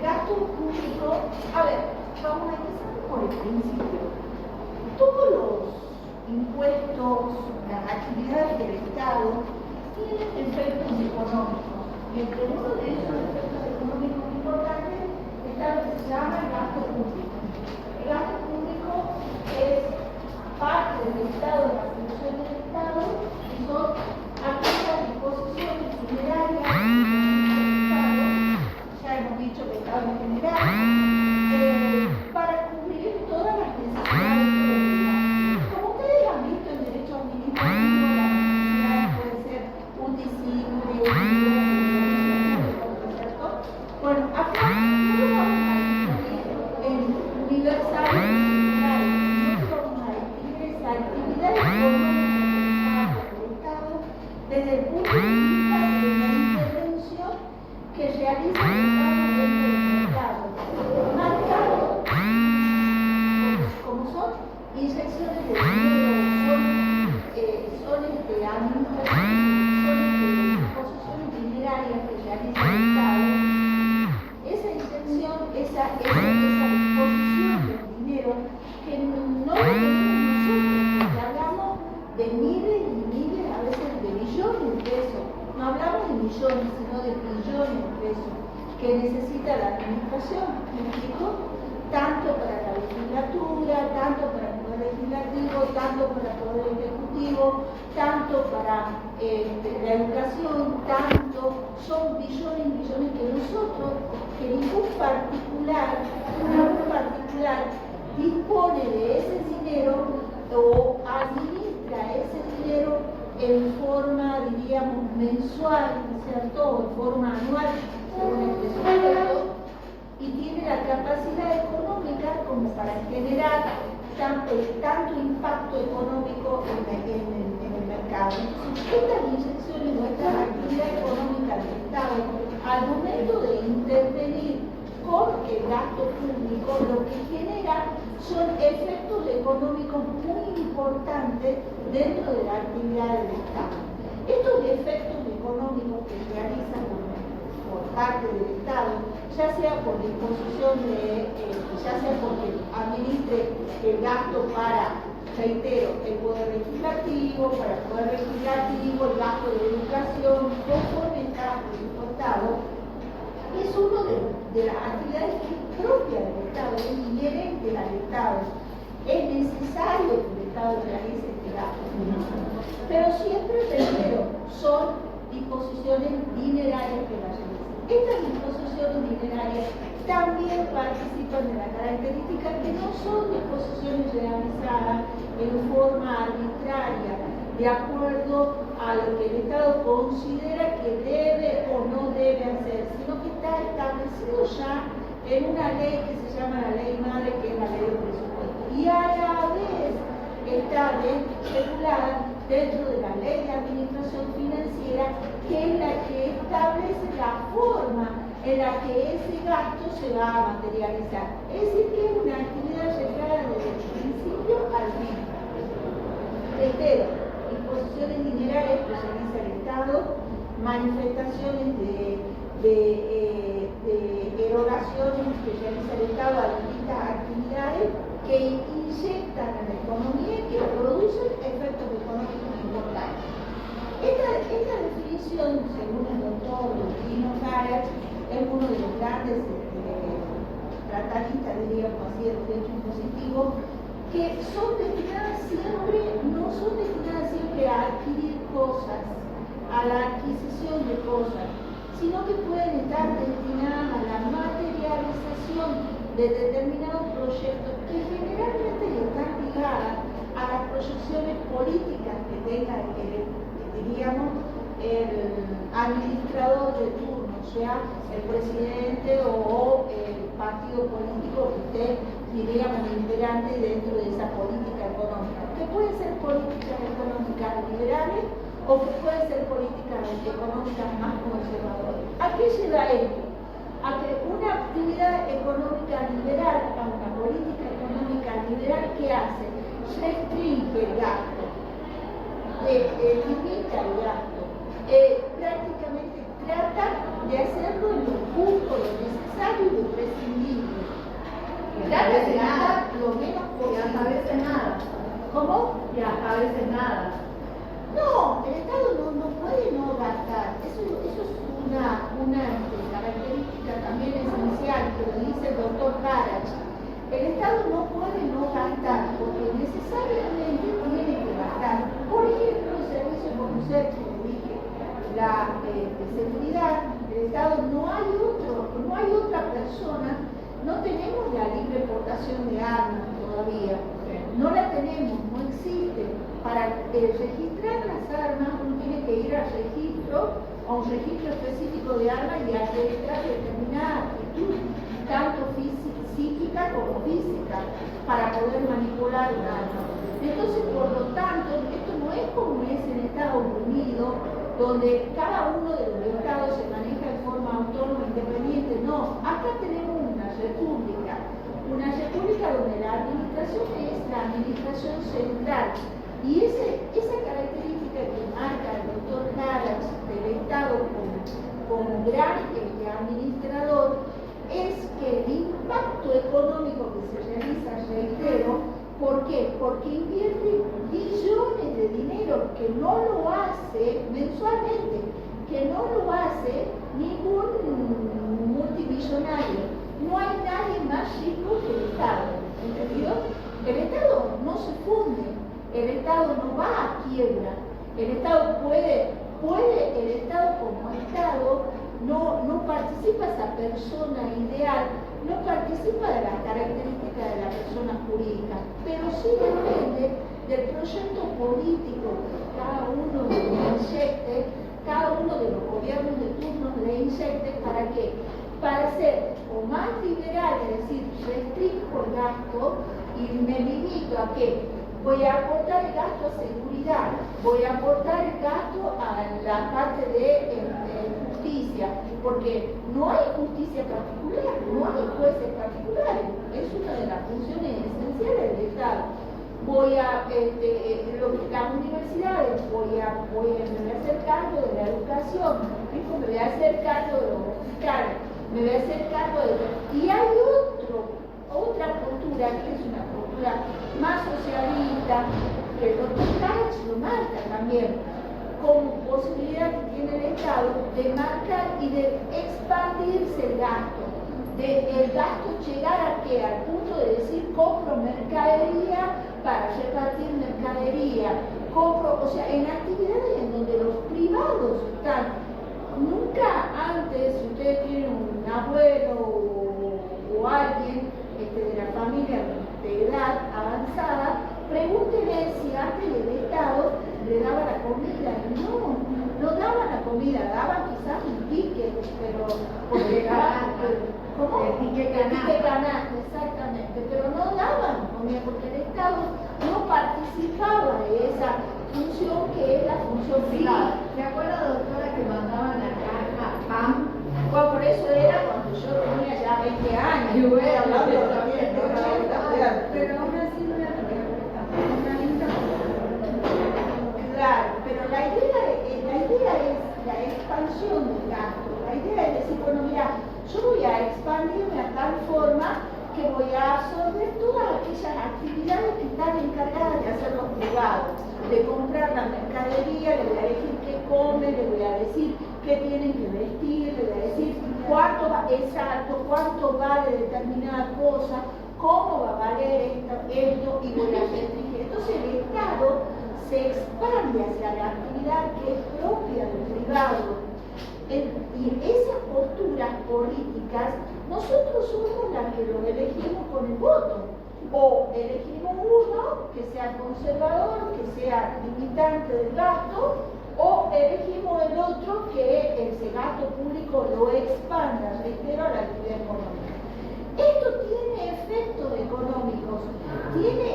gasto público, a ver, vamos a empezar por el principio. Todos los impuestos, las actividades del Estado tienen efectos económicos. Y entre uno de esos efectos económicos importantes está lo que se llama el gasto público. El gasto público es parte del Estado, de la función del Estado, y son aquellas disposiciones generales del Estado, ya hemos dicho que el Estado en general, para cubrir todas las necesidades públicas. Como ustedes han visto en derecho administrativo, las necesidades pueden ser un disimulo, ¿cierto? Bueno, acá no lo vamos a distinguir en universal y singular, sino que vamos a distinguir esa actividad económica del Estado desde el punto de vista de la intervención que realiza el Estado dentro del mercado, marcado como son inyecciones de dinero, son administraciones, son disposiciones dinerarias que realiza el Estado. Esa intención, esa disposición del dinero que no lo tenemos nosotros, porque hablamos de miles y miles, a veces de millones de pesos. No hablamos de millones, sino de billones de pesos que necesita la administración, ¿me explico? Tanto para la legislatura, tanto para el Poder Legislativo, tanto para el Poder Ejecutivo, tanto para la educación, tanto, son billones y billones que nosotros, que ningún particular dispone de ese dinero o administra ese dinero en forma, diríamos, mensual, ¿cierto? O en forma anual, según el presupuesto, y tiene la capacidad económica como para generar tanto impacto económico en el mercado. Entonces, estas inyecciones o esta actividad económica del Estado, al momento de intervenir con el gasto público, lo que genera son efectos económicos muy importantes dentro de la actividad del Estado. Estos efectos económicos que realizan por parte del Estado, ya sea por disposición ya sea porque administre el gasto para, reitero, el Poder Legislativo, para el Poder Legislativo, el gasto de educación, conforme está presupuestado, es uno de las actividades que es propia del Estado, es inherente al Estado. Es necesario que el Estado realice este gasto. Pero siempre, primero, son disposiciones dinerarias que la realizan. Estas disposiciones dinerarias también participan de la característica que no son disposiciones realizadas en forma arbitraria, de acuerdo a lo que el Estado considera que debe o no debe hacer, sino que está establecido ya en una ley que se llama la Ley Madre, que es la Ley de Presupuesto, y a la vez está regulada dentro de la Ley de Administración Financiera, que es la que establece la forma en la que ese gasto se va a materializar. Es decir, que es una actividad reglada desde el principio al fin. Reitero, disposiciones dinerarias que realiza el Estado, manifestaciones de erogaciones que realiza el Estado a distintas actividades que inyectan a la economía y que producen efectos económicos importantes. Esta definición, según el doctor Lino Garach, es uno de los grandes tratadistas, diríamos así, del derecho impositivo, que son destinadas siempre, no son destinadas siempre a adquirir cosas, a la adquisición de cosas, sino que pueden estar destinadas a la materialización de determinados proyectos que generalmente están ligadas a las proyecciones políticas que tenga diríamos, el administrador de turno, sea el presidente o el partido político que esté, diríamos, imperante dentro de esa política económica, que pueden ser políticas económicas liberales o que pueden ser políticas económicas más conservadoras. ¿A qué lleva esto? A que una actividad económica liberal, a una política económica liberal, ¿qué hace? Restringe el gasto, limita el gasto, prácticamente trata de hacerlo en lo justo, lo necesario y trata de gastar lo menos posible. Y hasta a veces nada. ¿Cómo? Y hasta a veces nada. No, el Estado no puede no gastar. Eso es una característica también esencial que lo dice el doctor Karach. El Estado no puede no gastar porque necesariamente tiene que gastar. Por ejemplo, el servicio como usted, como dije, la seguridad del Estado, no hay otra persona, no tenemos la libre portación de armas todavía. No la tenemos, no existe. Para registrar las armas uno tiene que ir a un registro específico de armas y a registrar determinada actitud, tanto psíquica como física, para poder manipular un arma. Entonces, por lo tanto, esto no es como es en Estados Unidos, donde cada uno de los estados se maneja de forma autónoma, independiente. No, acá tenemos una república donde la administración es la administración central. Y esa característica que marca el doctor Karach del Estado como gran administrador es que el impacto económico que se realiza, reitero, ¿por qué? Porque invierte billones de dinero que no lo hace mensualmente, que no lo hace ningún multimillonario. No hay nadie más rico que el Estado, ¿entendido? El Estado no se funde, el Estado no va a quiebra, el Estado el Estado como Estado no participa esa persona ideal, no participa de las características de la persona jurídica, pero sí depende del proyecto político que cada uno de los gobiernos de turno le inyecte. ¿Para qué? Para ser o más liberal, es decir, restringo el gasto y me limito a que voy a aportar el gasto a seguridad, voy a aportar el gasto a la parte de justicia, porque no hay justicia particular, no hay jueces particulares, es una de las funciones esenciales del Estado. Voy a las universidades, me voy a hacer cargo de la educación, me voy a hacer cargo de los hospitales, me voy a hacer cargo de eso. Y hay otra postura, que es una postura más socialista, que el doctor Karach lo marca también, como posibilidad que tiene el Estado de marcar y de expandirse el gasto. El gasto llegar a qué? Al punto de decir, compro mercadería para repartir mercadería, o sea, en actividades en donde los privados están. Nunca antes, si ustedes tienen un abuelo o alguien de la familia de edad avanzada, pregúntenle si antes el Estado le daba la comida. No daban la comida, daban quizás un ticket, pero porque ¿cómo? El ticket canasta, exactamente, pero no daban comida porque el Estado no participaba de esa función que es la función privada. ¿Se acuerda, doctora, que mandaban la caja PAM? Bueno, por eso era cuando yo tenía ya 20 años. Y bueno, hablando también de 80, pero aún así no era una linda. Claro, pero la idea es la expansión del gasto. La idea es decir, bueno, mira, yo voy a expandirme a tal forma que voy a absorber todas aquellas actividades que están encargadas de hacer los privados, de comprar la mercadería, le voy a decir qué come, le voy a decir qué tienen que vestir, le voy a decir cuánto vale determinada cosa, cómo va a valer esto y voy a restringir. Entonces el Estado se expande hacia la actividad que es propia del privado. Y esas posturas políticas, nosotros somos las que lo elegimos con el voto. O elegimos uno que sea conservador, que sea limitante del gasto, o elegimos el otro que ese gasto público lo expanda, reitero, a la actividad económica. Esto tiene efectos económicos, tiene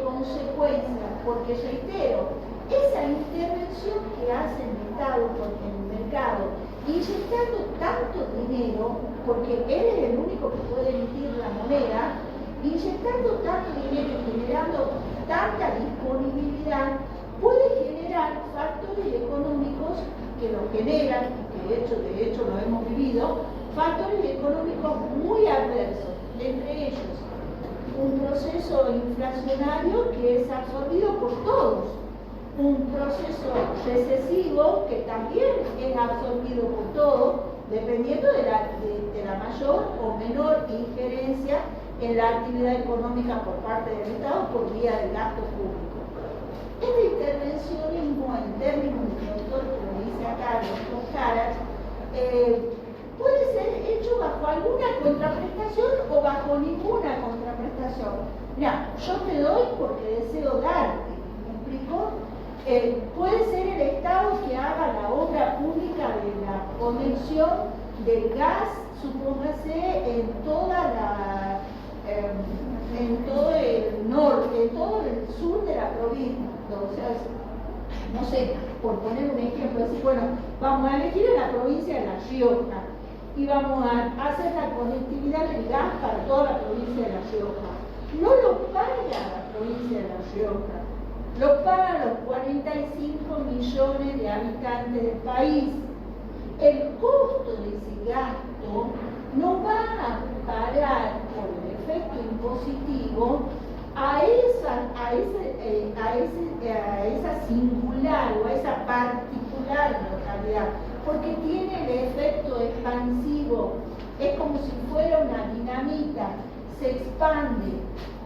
consecuencias, porque reitero, esa intervención que hace el Estado en el mercado, inyectando tanto dinero, porque él es el único que puede emitir la moneda, inyectando tanto dinero y generando tanta disponibilidad, puede generar factores económicos que lo generan, y que de hecho lo hemos vivido, factores económicos muy adversos, entre ellos un proceso inflacionario que es absorbido por todos, un proceso recesivo que también es absorbido por todos, dependiendo de la mayor o menor injerencia en la actividad económica por parte del Estado por vía del gasto público. Este intervencionismo, en términos del doctor que lo dice acá, el doctor Caras, puede ser hecho bajo alguna contraprestación o bajo ninguna contraprestación. Mira, yo te doy porque deseo darte, ¿me explico? Puede ser el Estado que haga la obra pública de la conexión del gas, supóngase, en todo el norte, en todo el sur de la provincia. O sea, no sé, por poner un ejemplo, decir, bueno, vamos a elegir en la provincia de La Rioja y vamos a hacer la conectividad del gas para toda la provincia de La Rioja. No lo paga la provincia de La Rioja, lo pagan los 45 millones de habitantes del país. El costo de ese gasto no va a parar por el efecto impositivo a esa singular o a esa particular localidad, porque tiene el efecto expansivo. Es como si fuera una dinamita, se expande.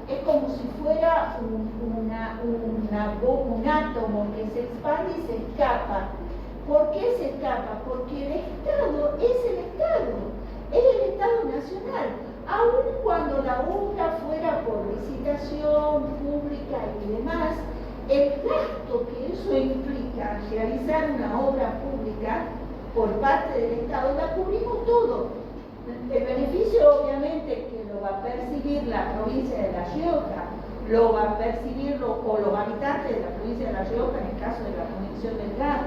Es como si fuera un átomo que se expande y se escapa. ¿Por qué se escapa? Porque el Estado es el Estado nacional. Aun cuando la obra fuera por licitación pública y demás, el gasto que eso implica realizar una obra pública por parte del Estado, la cubrimos todo. El beneficio, obviamente, que lo va a percibir la provincia de La Rioja, lo va a percibir o los habitantes de la provincia de La Rioja, en el caso de la conexión del gas,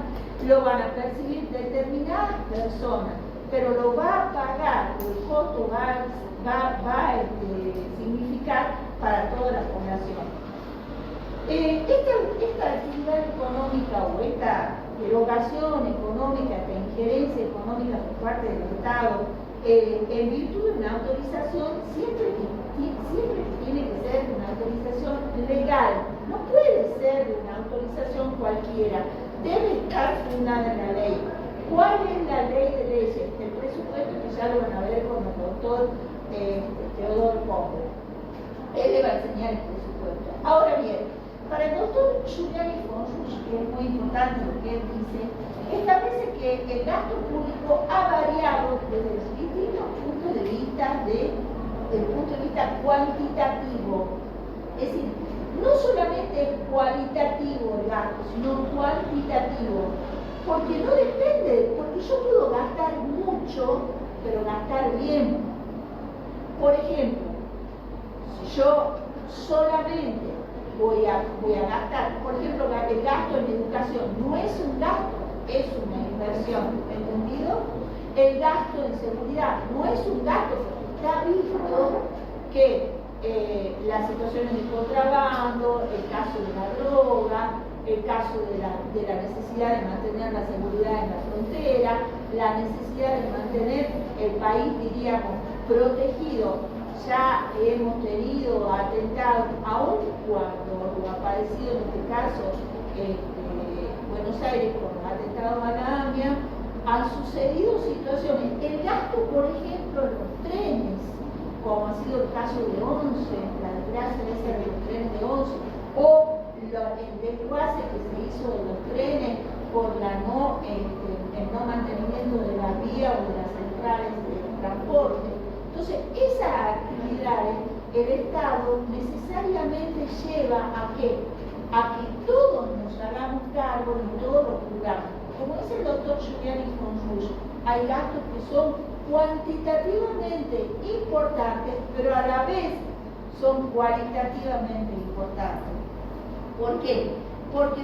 lo van a percibir determinadas personas, pero lo va a pagar, el costo va a significar para toda la población. Esta actividad económica o esta erogación económica, esta injerencia económica por parte del Estado, en virtud de una autorización, siempre tiene que ser una autorización legal, no puede ser una autorización cualquiera, debe estar fundada en la ley. ¿Cuál es la ley de leyes? El presupuesto, que ya lo van a ver con el doctor Teodoro Pombo. Él le va a enseñar el presupuesto. Ahora bien, para el doctor Giuliani Fonsuch, que es muy importante lo que él dice, establece que el gasto público ha variado desde los distintos puntos de vista, desde el punto de vista cuantitativo. Es decir, no solamente es cualitativo el gasto, sino cuantitativo. Porque no depende, porque yo puedo gastar mucho, pero gastar bien. Por ejemplo, si yo solamente voy a gastar, por ejemplo, el gasto en educación no es un gasto, es una inversión, ¿entendido? El gasto en seguridad no es un gasto, está visto que las situaciones de contrabando, el caso de la droga, el caso de la necesidad de mantener la seguridad en la frontera, la necesidad de mantener el país, diríamos, protegido. Ya hemos tenido atentados, aun cuando lo aparecido en este caso Buenos Aires con los atentados a la AMIA, han sucedido situaciones. El gasto, por ejemplo, en los trenes, como ha sido el caso de ONCE, la desgracia de los trenes de ONCE, o el desguace que se hizo de los trenes por el no mantenimiento de las vías o de las centrales de transporte. Entonces, esas actividades, el Estado necesariamente lleva a que todos nos hagamos cargo y todos los juzgamos. Como dice el doctor Giuliani Fonsuch, hay gastos que son cuantitativamente importantes, pero a la vez son cualitativamente importantes. ¿Por qué? Porque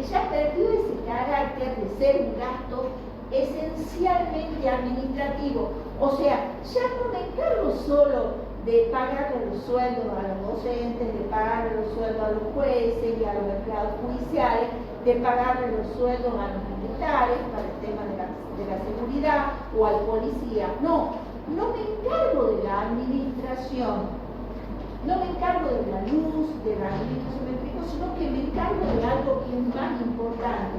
ya perdió ese carácter de ser un gasto esencialmente administrativo. O sea, ya no me encargo solo de pagarle los sueldos a los docentes, de pagarle los sueldos a los jueces y a los empleados judiciales, de pagarle los sueldos a los militares para el tema de la seguridad o al policía. No me encargo de la administración, no me encargo de la luz, de la administración, sino que me encargo de algo que es más importante,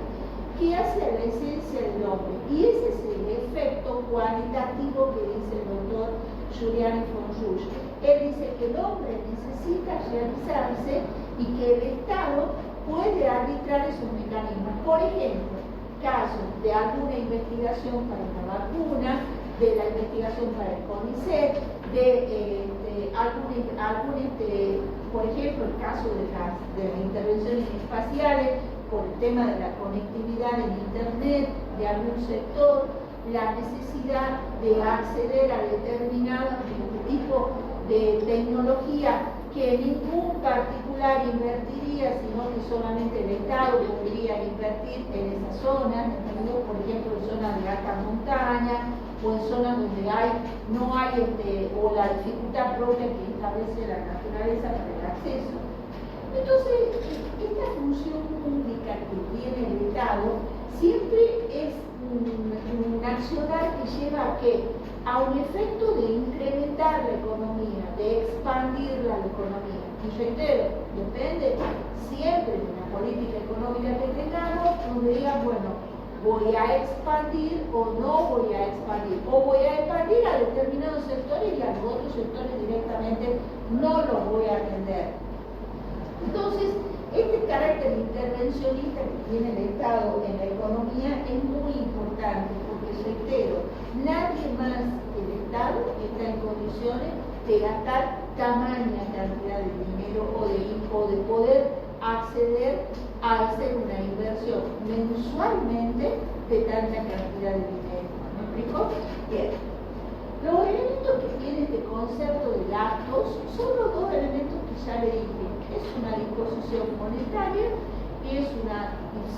que hace a la esencia del hombre. Y ese es el efecto cualitativo que dice el doctor Giuliani Fonjuch. Él dice que el hombre necesita realizarse y que el Estado puede arbitrar esos mecanismos. Por ejemplo, casos de alguna investigación para una vacuna, de la investigación para el CONICET, por ejemplo, el caso de las intervenciones espaciales, por el tema de la conectividad en Internet, de algún sector, la necesidad de acceder a determinado tipo de tecnología que ningún particular invertiría, sino que solamente el Estado podría invertir en esas zonas, por ejemplo, en zonas de alta montaña, o en zonas donde no hay o la dificultad propia que establece la naturaleza para el acceso. Entonces, esta función pública que tiene el Estado siempre es un accionar que lleva a un efecto de incrementar la economía, de expandir la economía. Y reitero, depende siempre de la política económica que tengamos, donde digan, bueno, voy a expandir o no voy a expandir, o voy a expandir a determinados sectores y a los otros sectores directamente no los voy a atender. Entonces, este carácter intervencionista que tiene el Estado en la economía es muy importante, porque reitero, nadie más que el Estado está en condiciones de gastar tamaña cantidad de dinero o de poder acceder a hacer una inversión mensualmente de tanta cantidad de dinero. ¿Me explico? Bien. Los elementos que tiene este concepto de gastos son los dos elementos que ya le dije. Es una disposición monetaria,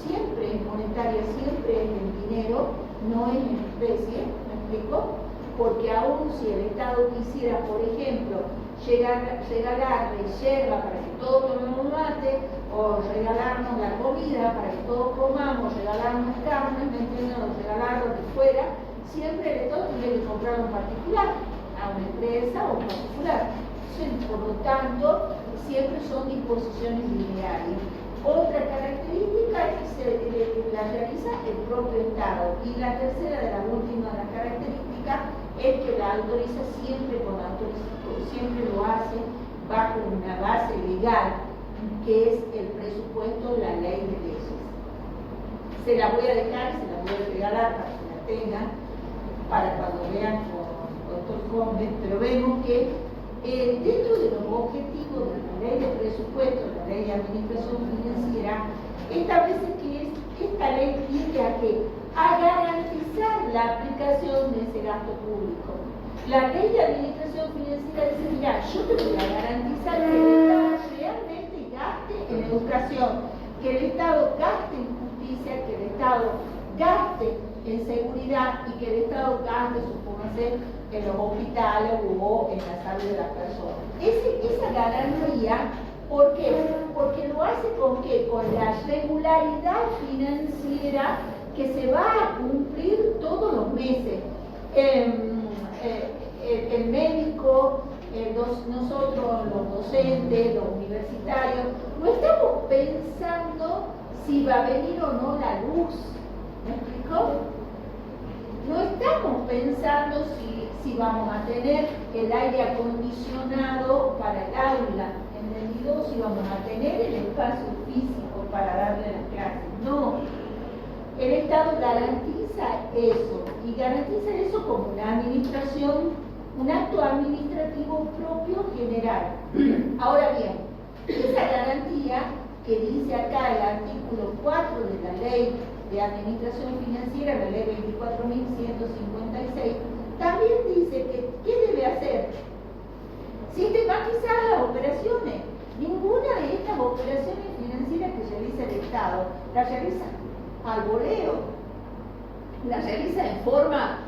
siempre es monetaria, siempre es en dinero, no es en especie, ¿me explico? Porque aún si el Estado quisiera, por ejemplo, regalarle yerba para que todos tomemos mate, o regalarnos la comida para que todos comamos, regalarnos carne, ¿me entienden? O regalar lo que fuera, siempre el Estado tiene que comprar a un particular, a una empresa o a un particular. Por lo tanto, siempre son disposiciones lineales. Otra característica es que la realiza el propio Estado. Y la tercera de las últimas de las características es que la autoriza siempre siempre lo hace bajo una base legal, que es el presupuesto, la ley de leyes. Se la voy a dejar, se la voy a regalar para que la tengan, para cuando vean con el doctor Combe, pero vemos que dentro de los objetivos de la ley de presupuesto, la ley de administración financiera, establece que esta ley tiende a garantizar la aplicación de ese gasto público. La ley de administración financiera dice, mira, yo te voy a garantizar que el Estado realmente gaste en educación, que el Estado gaste en justicia, que el Estado gaste en seguridad y que el Estado gaste, supóngase, en los hospitales o en la salud de las personas. Esa garantía, ¿por qué? Porque lo hace ¿con qué? Con la regularidad financiera que se va a cumplir todos los meses. El médico, nosotros los docentes, los universitarios, no estamos pensando si va a venir o no la luz. ¿Me explico? No estamos pensando si vamos a tener el aire acondicionado para el aula, ¿entendido? Si vamos a tener el espacio físico para darle las clases. No. El Estado garantiza eso, y garantiza eso como una administración, un acto administrativo propio general. Ahora bien, esa garantía que dice acá el artículo 4 de la Ley de Administración Financiera, la Ley 24.156, también dice que ¿qué debe hacer? Sistematizar las operaciones. Ninguna de estas operaciones financieras que realiza el Estado la realiza al voleo, la realiza en forma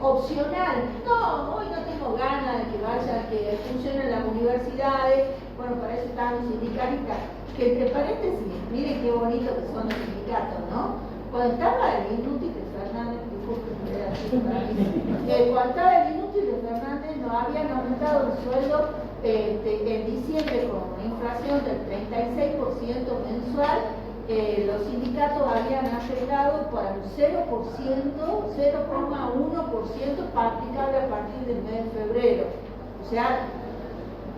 opcional. No, hoy no tengo ganas de que funcione en las universidades, bueno, para eso están los sindicalistas. que entre paréntesis, miren qué bonito que son los sindicatos, ¿no? Cuando estaba el inútil de Fernández, cuando estaba el inútil de Fernández nos habían aumentado el sueldo en diciembre con una inflación del 36% mensual. Los sindicatos habían arreglado para un 0%, 0,1% aplicable a partir del mes de febrero. O sea,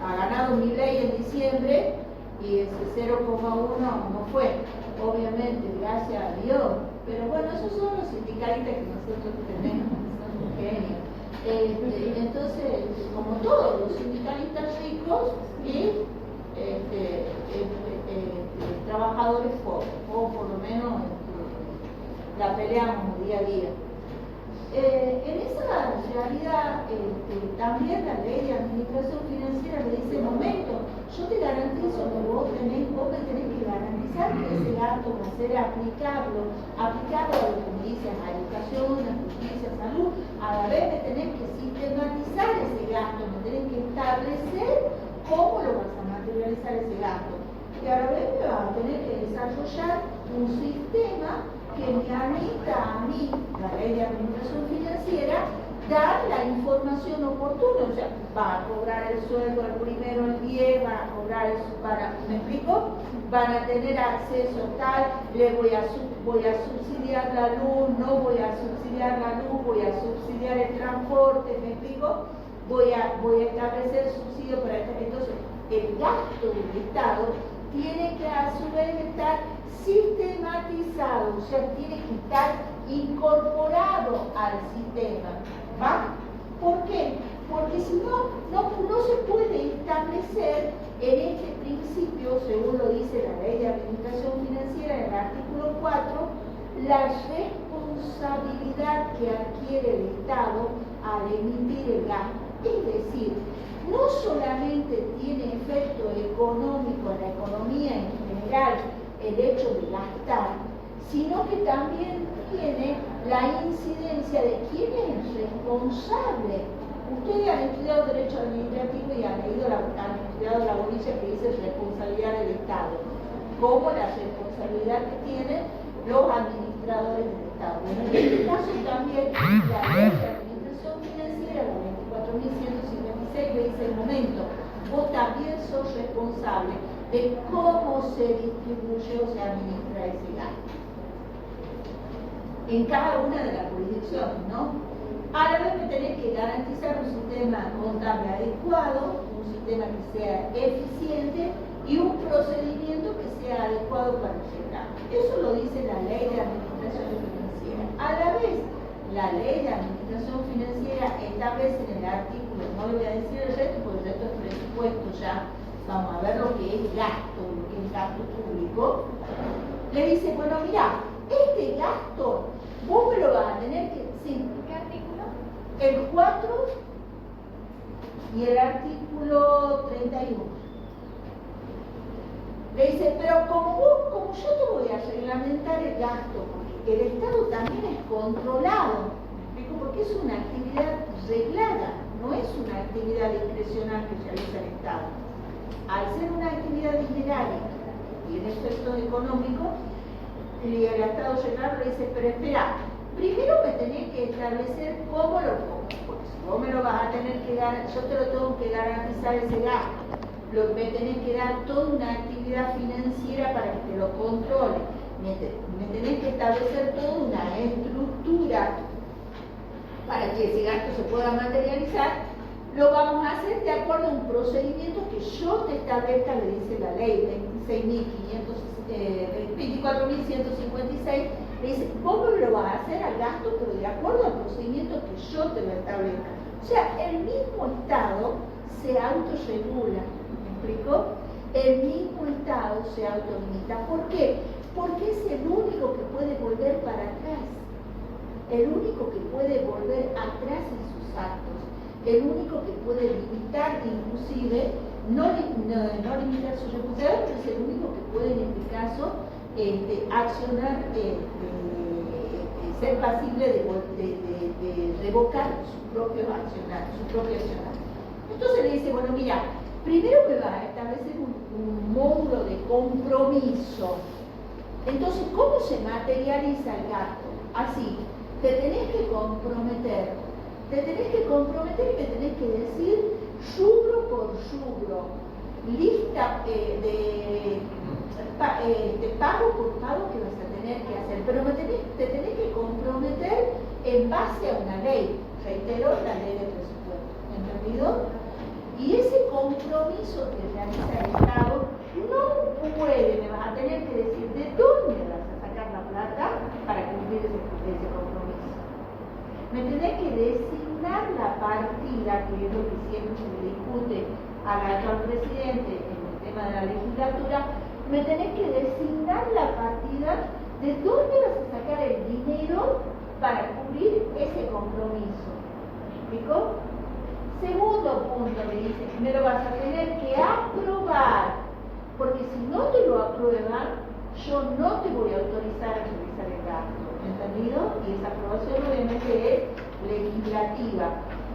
ha ganado Milei en diciembre y ese 0,1 no fue, obviamente, gracias a Dios. Pero bueno, esos son los sindicalistas que nosotros tenemos, son genios. Entonces, como todos los sindicalistas ricos y trabajadores pobres, o por lo menos la peleamos día a día. En esa realidad, también la ley de administración financiera le dice, momento, yo te garantizo que vos me tenés que garantizar que ese gasto va a ser aplicable a lo que me dices, a educación, a justicia, a salud. A la vez me tenés que sistematizar ese gasto, me tenés que establecer cómo lo vas a materializar ese gasto. Y a la vez me vas a tener que desarrollar un sistema que me permita a mí, la ley de administración financiera, dar la información oportuna. O sea, va a cobrar el sueldo el primero, el 10, van a cobrar eso, ¿me explico? Van a tener acceso tal, le voy a subsidiar la luz, no voy a subsidiar la luz, voy a subsidiar el transporte, ¿me explico? Voy a establecer subsidio para esto. Entonces, el gasto del Estado tiene que a su vez estar sistematizado, o sea, tiene que estar incorporado al sistema, ¿va? ¿Por qué? Porque si no se puede establecer en este principio, según lo dice la Ley de Administración Financiera en el artículo 4, la responsabilidad que adquiere el Estado al emitir el gasto. Es decir, no solamente tiene efecto económico en la economía en general el hecho de gastar, sino que también tiene la incidencia de quién es el responsable. Ustedes han estudiado Derecho Administrativo y han estudiado la bolilla que dice responsabilidad del Estado, como la responsabilidad que tienen los administradores del Estado. En este caso también la Ley de Administración Financiera, la 24.156, le dice el momento, vos también sos responsable de cómo se distribuye o se administra ese gasto en cada una de las jurisdicciones, ¿no? A la vez me tenés que garantizar un sistema contable adecuado, un sistema que sea eficiente y un procedimiento que sea adecuado para ese gasto. Eso lo dice la Ley de Administración Financiera. A la vez, la Ley de Administración Financiera establece en el artículo, no le voy a decir el resto porque el resto es presupuesto ya, vamos a ver lo que es gasto, lo que es gasto público, le dice, bueno, mira, este gasto vos me lo vas a tener que... Sí. ¿Qué artículo? El 4 y el artículo 31. Le dice, pero como yo te voy a reglamentar el gasto, porque el Estado también es controlado, ¿me explico? Porque es una actividad reglada, no es una actividad discrecional que realiza el Estado. Al ser una actividad dinerarica y tiene efectos económicos, y el Estado reglado le dice, pero espera, primero me tenés que establecer cómo lo pongo, porque si vos me lo vas a tener que dar, yo te lo tengo que garantizar ese gasto, me tenés que dar toda una actividad financiera para que te lo controle, me tenés que establecer toda una estructura para que ese gasto se pueda materializar. Lo vamos a hacer de acuerdo a un procedimiento que yo te establezca, le dice la ley 24.156, le dice, vos me lo vas a hacer al gasto, pero de acuerdo al procedimiento que yo te lo establezca. O sea, el mismo Estado se autorregula, ¿me explico? El mismo Estado se autolimita. ¿Por qué? Porque es el único que puede volver para atrás, el único que puede volver atrás en sus actos, el único que puede limitar, inclusive, no limitar su responsabilidad, pero es el único que puede en este caso accionar, ser pasible de revocar su propio accionar, su propio accionar. Entonces le dice, bueno, mira, primero me va a establecer un módulo de compromiso. Entonces, ¿cómo se materializa el gasto? Así, te tenés que comprometer y me tenés que decir rubro por rubro, lista de pago por pago que vas a tener que hacer, pero te tenés que comprometer en base a una ley, reitero, la ley de presupuesto, ¿entendido? Y ese compromiso que realiza el Estado no puede, me vas a tener que decir de dónde vas a sacar la plata para cumplir ese compromiso. Me tenés que designar la partida, que es lo que siempre se le discute al actual presidente en el tema de la legislatura. Me tenés que designar la partida de dónde vas a sacar el dinero para cubrir ese compromiso. ¿Me explico? Segundo punto, me dice, me lo vas a tener que aprobar, porque si no te lo aprueban, yo no te voy a autorizar a realizar el gasto. ¿Entendido? Y esa aprobación obviamente es legislativa.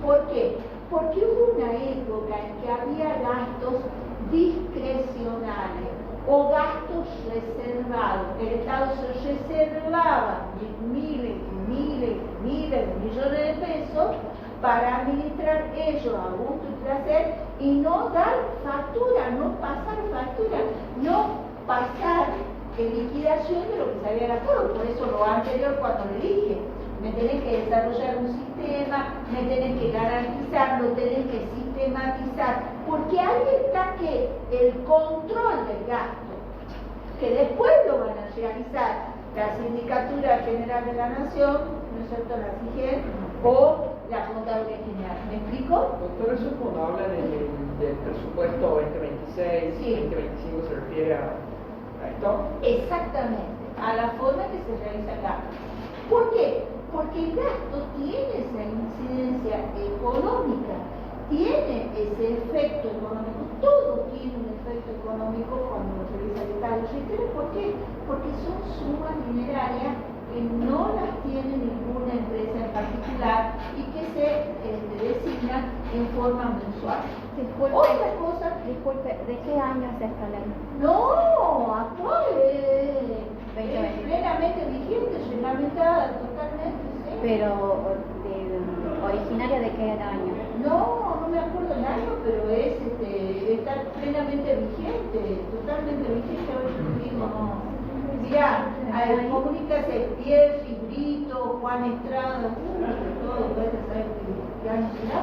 ¿Por qué? Porque hubo una época en que había gastos discrecionales o gastos reservados. El Estado se reservaba miles de millones de pesos para administrar ellos a gusto y placer y no dar factura, no pasar factura, no pasar en liquidación de lo que se había gastado. Por eso lo anterior, cuando le dije, me tenés que desarrollar un sistema, me tenés que garantizar, lo tenés que sistematizar, porque ahí está que el control del gasto, que después lo van a realizar la Sindicatura General de la Nación, ¿no es cierto?, la SIGEN, o la Contaduría General. ¿Me explico? Doctor, eso cuando habla del presupuesto 2026, sí. 2025 se refiere a esto. Exactamente, a la forma que se realiza el gasto. ¿Por qué? Porque el gasto tiene esa incidencia económica, tiene ese efecto económico, todo tiene un efecto económico cuando lo realiza el Estado. ¿Por qué? Porque son sumas dinerarias que no las tiene ninguna empresa en particular y que se designan en forma mensual. Otra cosa. Disculpe, ¿de qué año es esta ley? No, actual es plenamente vigente, reglamentada totalmente. ¿Sí? Pero, ¿originaria de qué año? No me acuerdo el año, pero está plenamente vigente, totalmente vigente. Hoy yo digo, no. Mirá, comunícase Pierre, Brito, Juan Estrada, todo, puedes saber qué año será.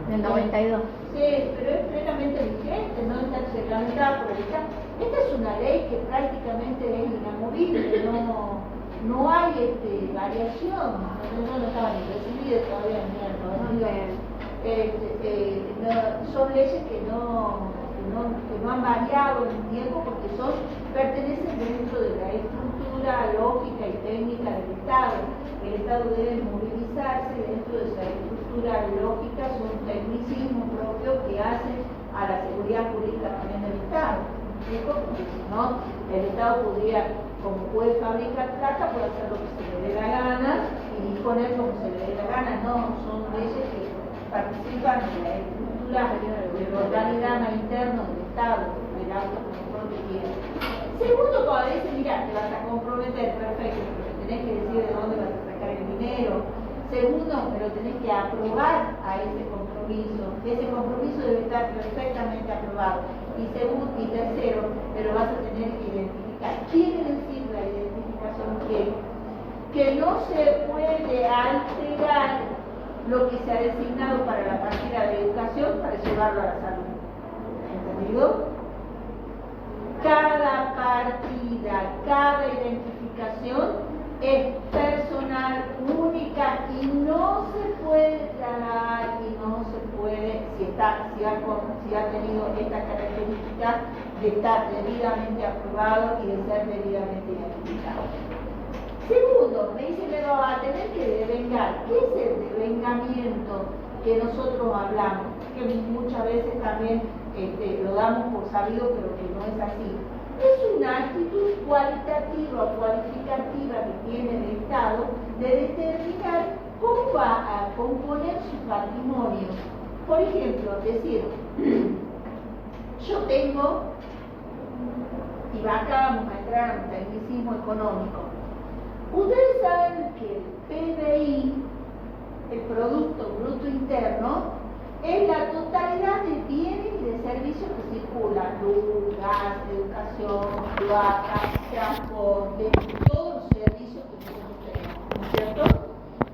Del 92. Sí, pero es plenamente vigente, no está reglamentada por el Estado. Esta es una ley que prácticamente es inamovible, no hay variación. No estaba ni recibido todavía en el 92. Son leyes que no han variado en el tiempo porque pertenecen dentro de la estructura lógica y técnica del Estado. El Estado debe movilizarse dentro de esa estructura lógica, son tecnicismos propios que hacen a la seguridad jurídica también del Estado. Porque si no, el Estado podría, como puede fabricar plata, puede hacer lo que se le dé la gana y disponer como se le dé la gana. No, son leyes que participan de la estructura del organigrama interno del Estado, del autocontrol que tiene. Segundo, cuando dice, mira, te vas a comprometer, perfecto, pero tenés que decir de dónde vas a sacar el dinero. Segundo, pero tenés que aprobar a ese compromiso. Ese compromiso debe estar perfectamente aprobado. Y tercero, pero vas a tener que identificar. Quiere decir la identificación que no se puede alterar lo que se ha designado para la partida de educación para llevarlo a la salud. ¿Entendido? Cada partida, cada identificación es personal, única y no se puede tragar y no se puede, si ha tenido esta característica de estar debidamente aprobado y de ser debidamente identificado. Segundo, me dice que va a tener que devengar. ¿Qué es el devengamiento que nosotros hablamos? Que muchas veces también lo damos por sabido, pero que no es así. Es una actitud cualitativa o cualificativa que tiene el Estado de determinar cómo va a componer su patrimonio. Por ejemplo, decir, yo tengo, y acá vamos a entrar en un tecnicismo económico. Ustedes saben que el PBI, el Producto Bruto Interno, es la totalidad de bienes y de servicios que circulan: luz, gas, educación, cloacas, transporte, todos los servicios que nosotros tenemos, ¿no es cierto?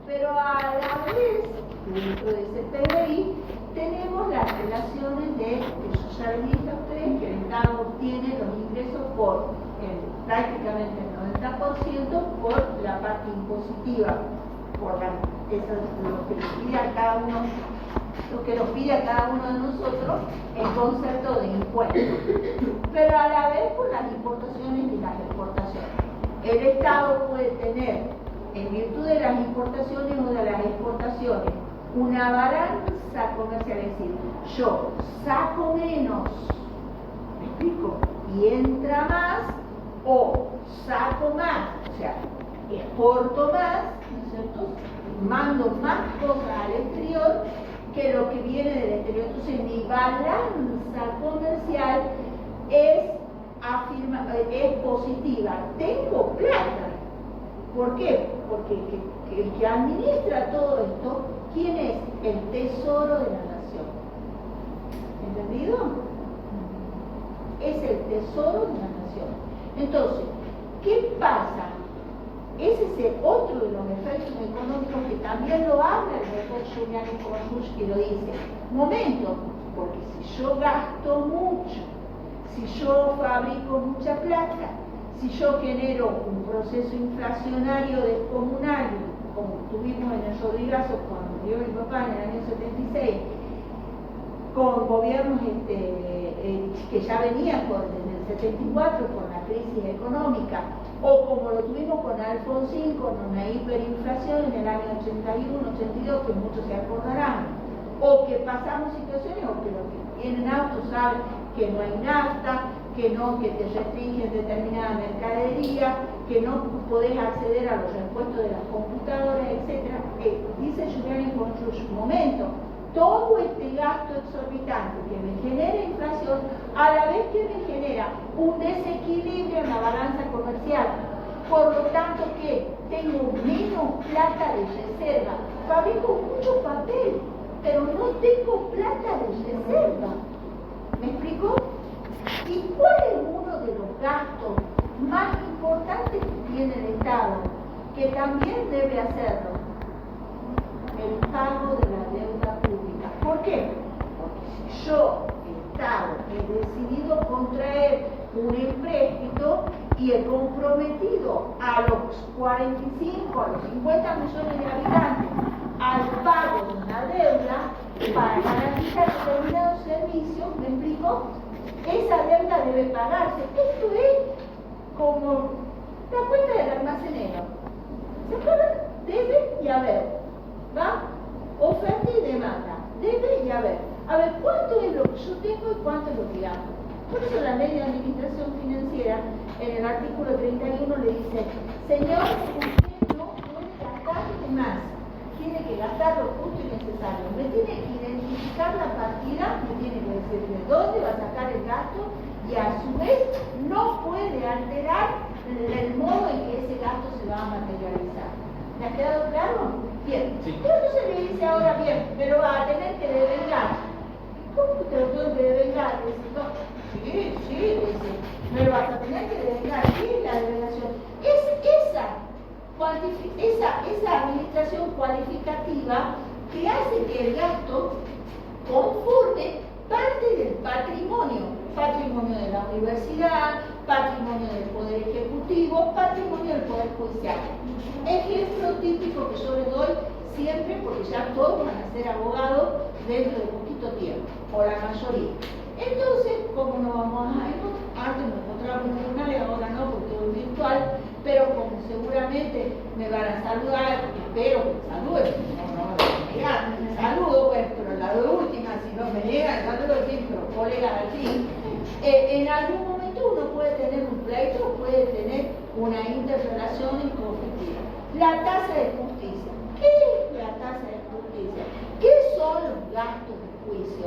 Pero a la vez, dentro de ese PBI, tenemos las relaciones de, que yo ya les dije a ustedes, que el Estado obtiene los ingresos por prácticamente el 90% por la parte impositiva, eso es lo que nos pide a cada uno, lo que nos pide a cada uno de nosotros el concepto de impuestos, pero a la vez por las importaciones y las exportaciones. El Estado puede tener, en virtud de las importaciones o de las exportaciones, una balanza comercial, es decir, yo saco menos, ¿me explico? Y entra más, o saco más, o sea, exporto más, ¿no es cierto? Mando más cosas al exterior que lo que viene del exterior. Entonces mi balanza comercial es positiva. Tengo plata. ¿Por qué? Porque el que administra todo esto, ¿quién es? El tesoro de la nación. ¿Entendido? Es el tesoro de la nación. Entonces, ¿qué pasa? Ese es otro de los efectos económicos que también lo habla el doctor Giuliani Kossuth, que lo dice. Momento, porque si yo gasto mucho, si yo fabrico mucha plata, si yo genero un proceso inflacionario descomunal, como tuvimos en el Rodrigazo cuando murió mi papá en el año 76, con gobiernos que ya venían desde el 74 con la crisis económica, o como lo tuvimos con Alfonsín, con una hiperinflación en el año 81, 82, que muchos se acordarán, o que pasamos situaciones, o que los que tienen autos saben que no hay nafta, que te restringen determinada mercadería, que no podés acceder a los repuestos de las computadoras, etc. Dice Giuliani Kossuth, un momento, todo este gasto exorbitante que me genera inflación, a la vez que me genera un desequilibrio en la balanza comercial, por lo tanto que tengo menos plata de reserva, fabrico mucho papel, pero no tengo plata de reserva. ¿Me explico? ¿Y cuál es uno de los gastos más importantes que tiene el Estado, que también debe hacerlo? El pago de la deuda pública. ¿Por qué? Porque si yo, Estado, he decidido contraer un empréstito y he comprometido a los 45, a los 50 millones de habitantes al pago de una deuda para garantizar determinados servicios, ¿me explico? Esa deuda debe pagarse. Esto es como la cuenta del almacenero. ¿Se acuerdan? Debe y haber. ¿Va? Oferta y demanda. Debe y haber. A ver, ¿cuánto es lo que yo tengo y cuánto es lo que gasto? Por eso la ley de administración financiera, en el artículo 31, le dice: señor, usted no puede gastar más. Tiene que gastar lo justo y necesario. Me tiene que identificar la partida, me tiene que decir de dónde va a sacar el gasto y a su vez no puede alterar el modo en que ese gasto se va a materializar. ¿Me ha quedado claro? Bien. Sí. Entonces le dice ahora, bien, pero va a tener que devengar. ¿Cómo que te lo tengo que devengar? Dice, no. Sí, dice, me lo vas a tener que devengar. ¿Qué es la devengación? Es esa administración cualificativa que hace que el gasto conforme parte del patrimonio de la universidad, patrimonio del Poder Ejecutivo, patrimonio del Poder Judicial. Ejemplo típico que yo les doy siempre, porque ya todos van a ser abogados dentro de poquito tiempo, o la mayoría. Entonces, como no vamos a antes nos encontramos en tribunales, ahora no, porque todo es virtual, pero como seguramente me van a saludar, espero que me saluden, no me van a negar, saludo, bueno, pero la de última, si no me niegan, saludo siempre, pero colegas así, en algún momento uno puede tener un pleito, puede tener una interrelación inconflictiva. La tasa de justicia. ¿Qué es la tasa de justicia? ¿Qué son los gastos de juicio?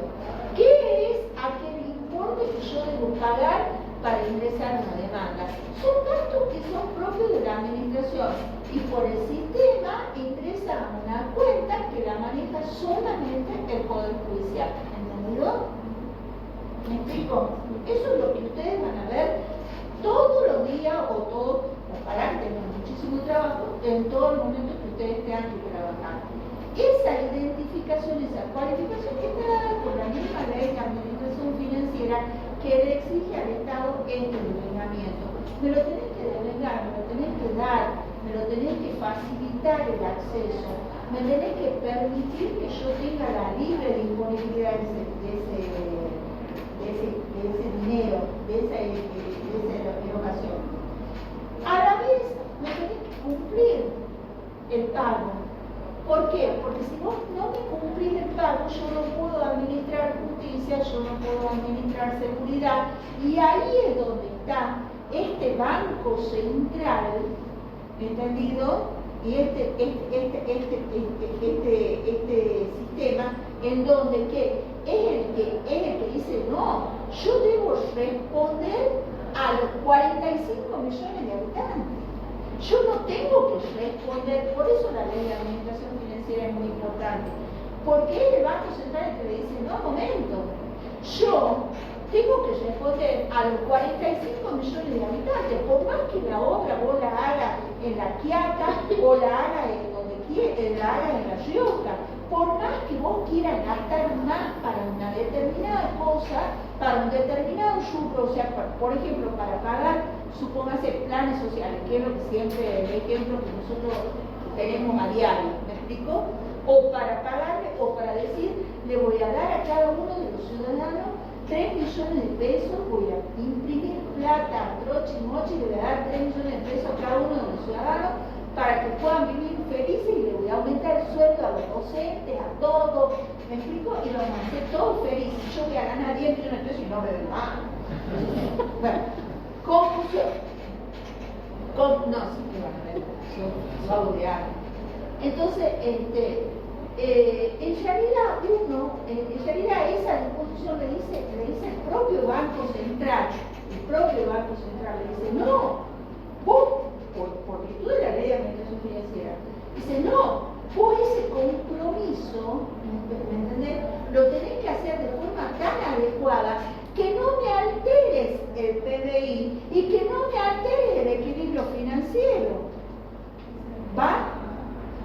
¿Qué es aquel importe que yo debo pagar para ingresar una demanda. Son gastos que son propios de la administración y por el sistema ingresan a una cuenta que la maneja solamente el Poder Judicial. ¿Entendido? ¿Me explico? Eso es lo que ustedes van a ver todos los días o para tener muchísimo trabajo en todo el momento que ustedes tengan que trabajar. Esa identificación, esa cualificación que está dada por la misma ley de administración financiera que le exige al Estado este devengamiento. Me lo tenés que devengar, me lo tenés que dar, me lo tenés que facilitar el acceso, me tenés que permitir que yo tenga la libre disponibilidad de ese dinero, de esa erogación. A la vez, me tenés que cumplir el pago. ¿Por qué? Porque si vos no me cumplís el pago, yo no puedo administrar justicia, yo no puedo administrar seguridad, y ahí es donde está este banco central, ¿entendido? Y este sistema en donde ¿qué? Es el que dice, no, yo debo responder a los 45 millones de habitantes. Yo no tengo que responder, por eso la ley de administración financiera es muy importante, porque es el Banco Central el que le dice, no, momento, yo tengo que responder a los 45 millones de habitantes, por más que la obra vos la hagas en La Quiaca o la hagas en donde quieras, la hagas en La Rioja, por más que vos quieras gastar más para una determinada cosa, para un determinado rubro, o sea, por ejemplo, para pagar, supóngase, planes sociales, que es lo que siempre, el ejemplo que nosotros tenemos a diario, ¿me explico? O para pagarle, o para decir, le voy a dar a cada uno de los ciudadanos 3 millones de pesos, voy a imprimir plata, troche y moche, y le voy a dar 3 millones de pesos a cada uno de los ciudadanos para que puedan vivir felices, y le voy a aumentar el sueldo a los docentes, a todos, ¿me explico? Y los van a hacer todos felices. Yo voy a ganar 10 millones de pesos y no me ven más. Bueno, conclusión. No, sí que van a ver, yo hago de algo. Entonces, en realidad esa disposición le dice el propio Banco Central, le dice, no, vos, por virtud de la ley de administración financiera, dice, no, vos ese compromiso, ¿me entendés? Lo tenés que hacer de forma tan adecuada que no me alteres el PBI y que no me alteres el equilibrio financiero. ¿Va?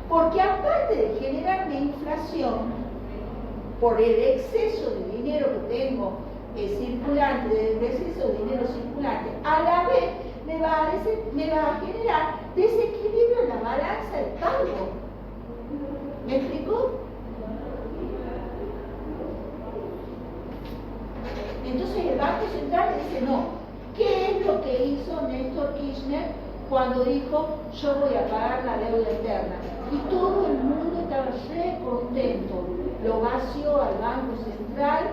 Porque aparte de generarme inflación por el exceso de dinero que tengo circulante, del exceso de dinero circulante, a la vez me va a generar desequilibrio en la balanza de pago. ¿Me explico? Entonces el Banco Central dice no. ¿Qué es lo que hizo Néstor Kirchner cuando dijo yo voy a pagar la deuda eterna? Y todo el mundo estaba re contento. Lo vació al Banco Central,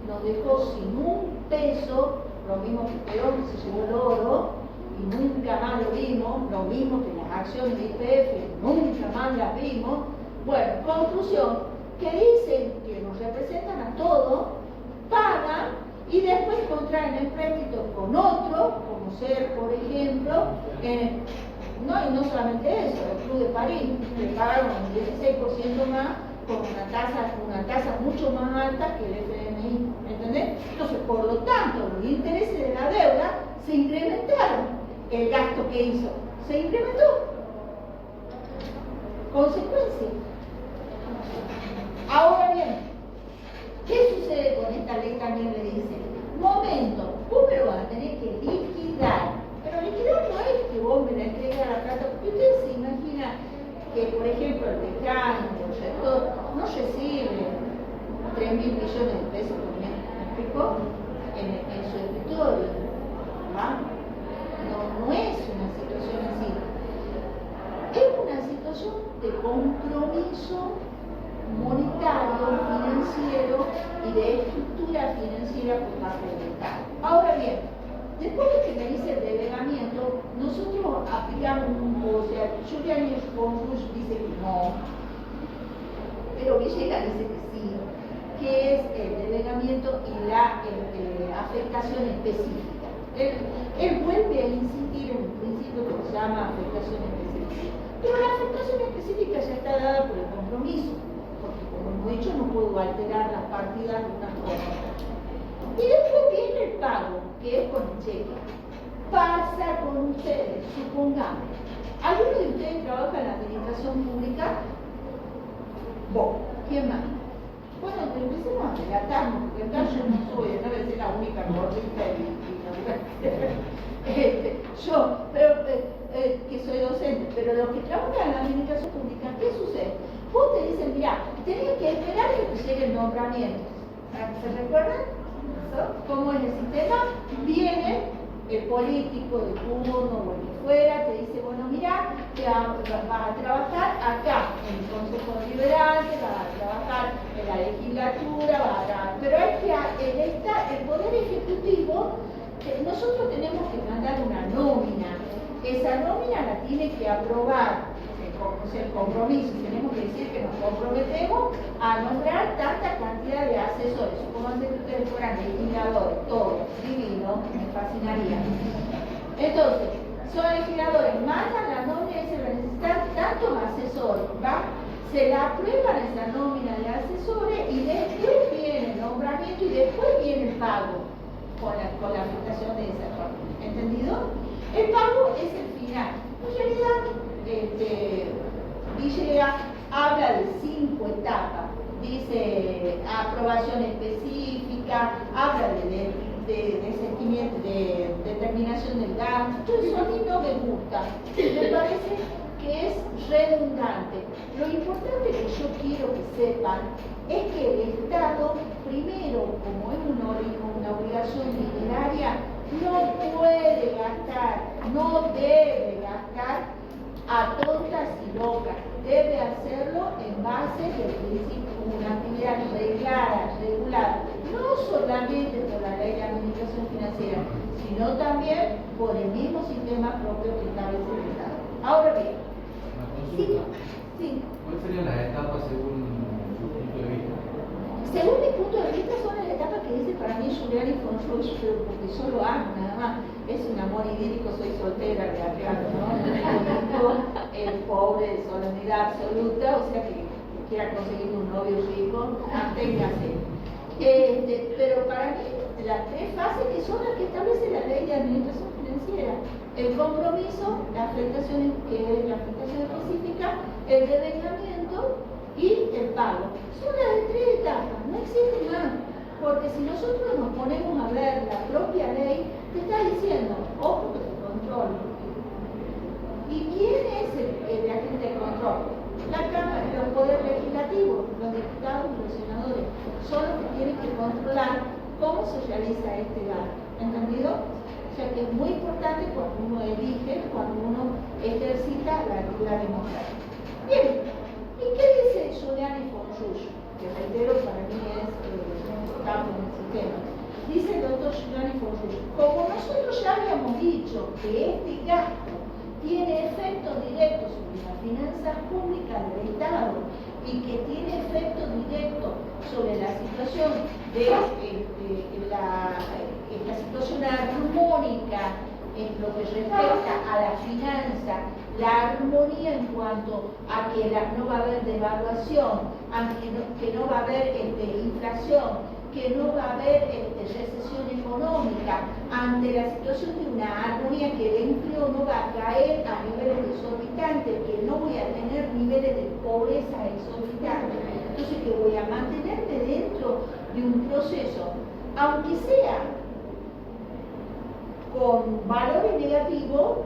nos dejó sin un peso, lo mismo que Perón, que se llevó el oro, y nunca más lo vimos, lo mismo que las acciones de YPF, nunca más las vimos. Bueno, conclusión, que dicen que nos representan a todos, pagan y después contraen empréstitos con otros, como ser, por ejemplo, y no solamente eso, el Club de París, le pagaron un 16% más con una tasa mucho más alta que el FMI, ¿entendés? Entonces, por lo tanto, los intereses de la deuda se incrementaron, el gasto que hizo se incrementó. Consecuencia. Ahora bien, ¿qué sucede con esta ley? También le dice, momento, vos me lo vas a tener que liquidar, pero liquidar no es que vos me la entregues a la plata, porque ustedes se imaginan que, por ejemplo, el decano, el rector, no recibe 3.000 millones de pesos por mes, ¿me explico? En su escritorio, ¿va? No es una situación así. Es una situación de compromiso monetario, financiero y de estructura financiera por parte del Estado. Ahora bien, después de que me dice el devengamiento, nosotros aplicamos o sea, Julian Sponrush dice que no, pero Villegas dice que sí, qué es el devengamiento y la afectación específica. Él vuelve a insistir en un principio que se llama afectación específica. Pero la afectación específica ya está dada por el compromiso, porque como hemos dicho no puedo alterar las partidas de una forma. Y después viene el pago, que es con el cheque. Pasa con ustedes, supongamos. ¿Alguno de ustedes trabaja en la administración pública? Vos, ¿quién más? Bueno, empecemos a relatarnos, porque acá yo no soy, no debe ser la única gordita yo, pero, que soy docente, pero los que trabajan en la administración pública, ¿qué sucede? Vos te dicen, mira, tenés que esperar que te llegue el nombramiento. ¿Se recuerdan? ¿Cómo es el sistema? Viene el político de turno o el que fuera, te dice, bueno, mira, vas a trabajar acá, en el Consejo Deliberante, vas a trabajar en la legislatura, vas a trabajar, pero es que el Poder Ejecutivo, nosotros tenemos que mandar una nómina. Esa nómina la tiene que aprobar el compromiso. Tenemos que decir que nos comprometemos a nombrar tanta cantidad de asesores. Supónganse que ustedes fueran legisladores, todos, divino, me fascinaría. Entonces, son legisladores, mandan la nómina y se va a necesitar tantos asesores, ¿va? Se la aprueban esa nómina de asesores y después viene el nombramiento y después viene el pago. Con la afectación de esa forma. ¿Entendido? El pago es el final. En realidad, Villegas habla de 5 etapas. Dice aprobación específica, habla de desistimiento, de determinación del gasto. Todo eso a mí no me gusta. Me parece que es redundante. Lo importante que yo quiero que sepan es que el Estado, primero, como es una obligación literaria, no puede gastar, no debe gastar a tontas y locas. Debe hacerlo en base del principio, una actividad reglada, regulada, no solamente por la ley de administración financiera, sino también por el mismo sistema propio que establece el Estado. Ahora bien, sí. ¿Cuáles serían las etapas según su punto de vista? Según mi punto de vista, son las etapas que dice para mí Giuliani con Rush, porque yo lo amo, nada más. Es un amor idílico, soy soltera de acá, ¿no? El pobre de solemnidad absoluta, o sea que quiera conseguir un novio rico, manténgase. Pero para mí, las 3 fases que son las que establece la ley de administración financiera: el compromiso, la afectación específica, el devengamiento y el pago. Son las 3 etapas, no existe más. Porque si nosotros nos ponemos a ver la propia ley, te está diciendo, ojo que te controle. ¿Y quién es el agente de control? La Cámara, los poderes legislativos, los diputados y los senadores, son los que tienen que controlar cómo se realiza este gasto. ¿Entendido? O sea que es muy importante cuando uno elige, cuando uno ejercita la actividad democrática. Bien, ¿y qué dice Giuliani con Rush? Que reitero, para mí es campo en el sistema. Dice el doctor Giuliani con Rush, como nosotros ya habíamos dicho que este gasto tiene efectos directos sobre las finanzas públicas del Estado y que tiene efectos directos sobre la situación de la situación armónica en lo que respecta a la finanza, la armonía en cuanto a que no va a haber devaluación, que no va a haber inflación, que no va a haber recesión económica, ante la situación de una armonía, que el empleo no va a caer a niveles exorbitantes, que no voy a tener niveles de pobreza exorbitantes. Entonces, que voy a mantenerme dentro de un proceso, aunque sea con valores negativos,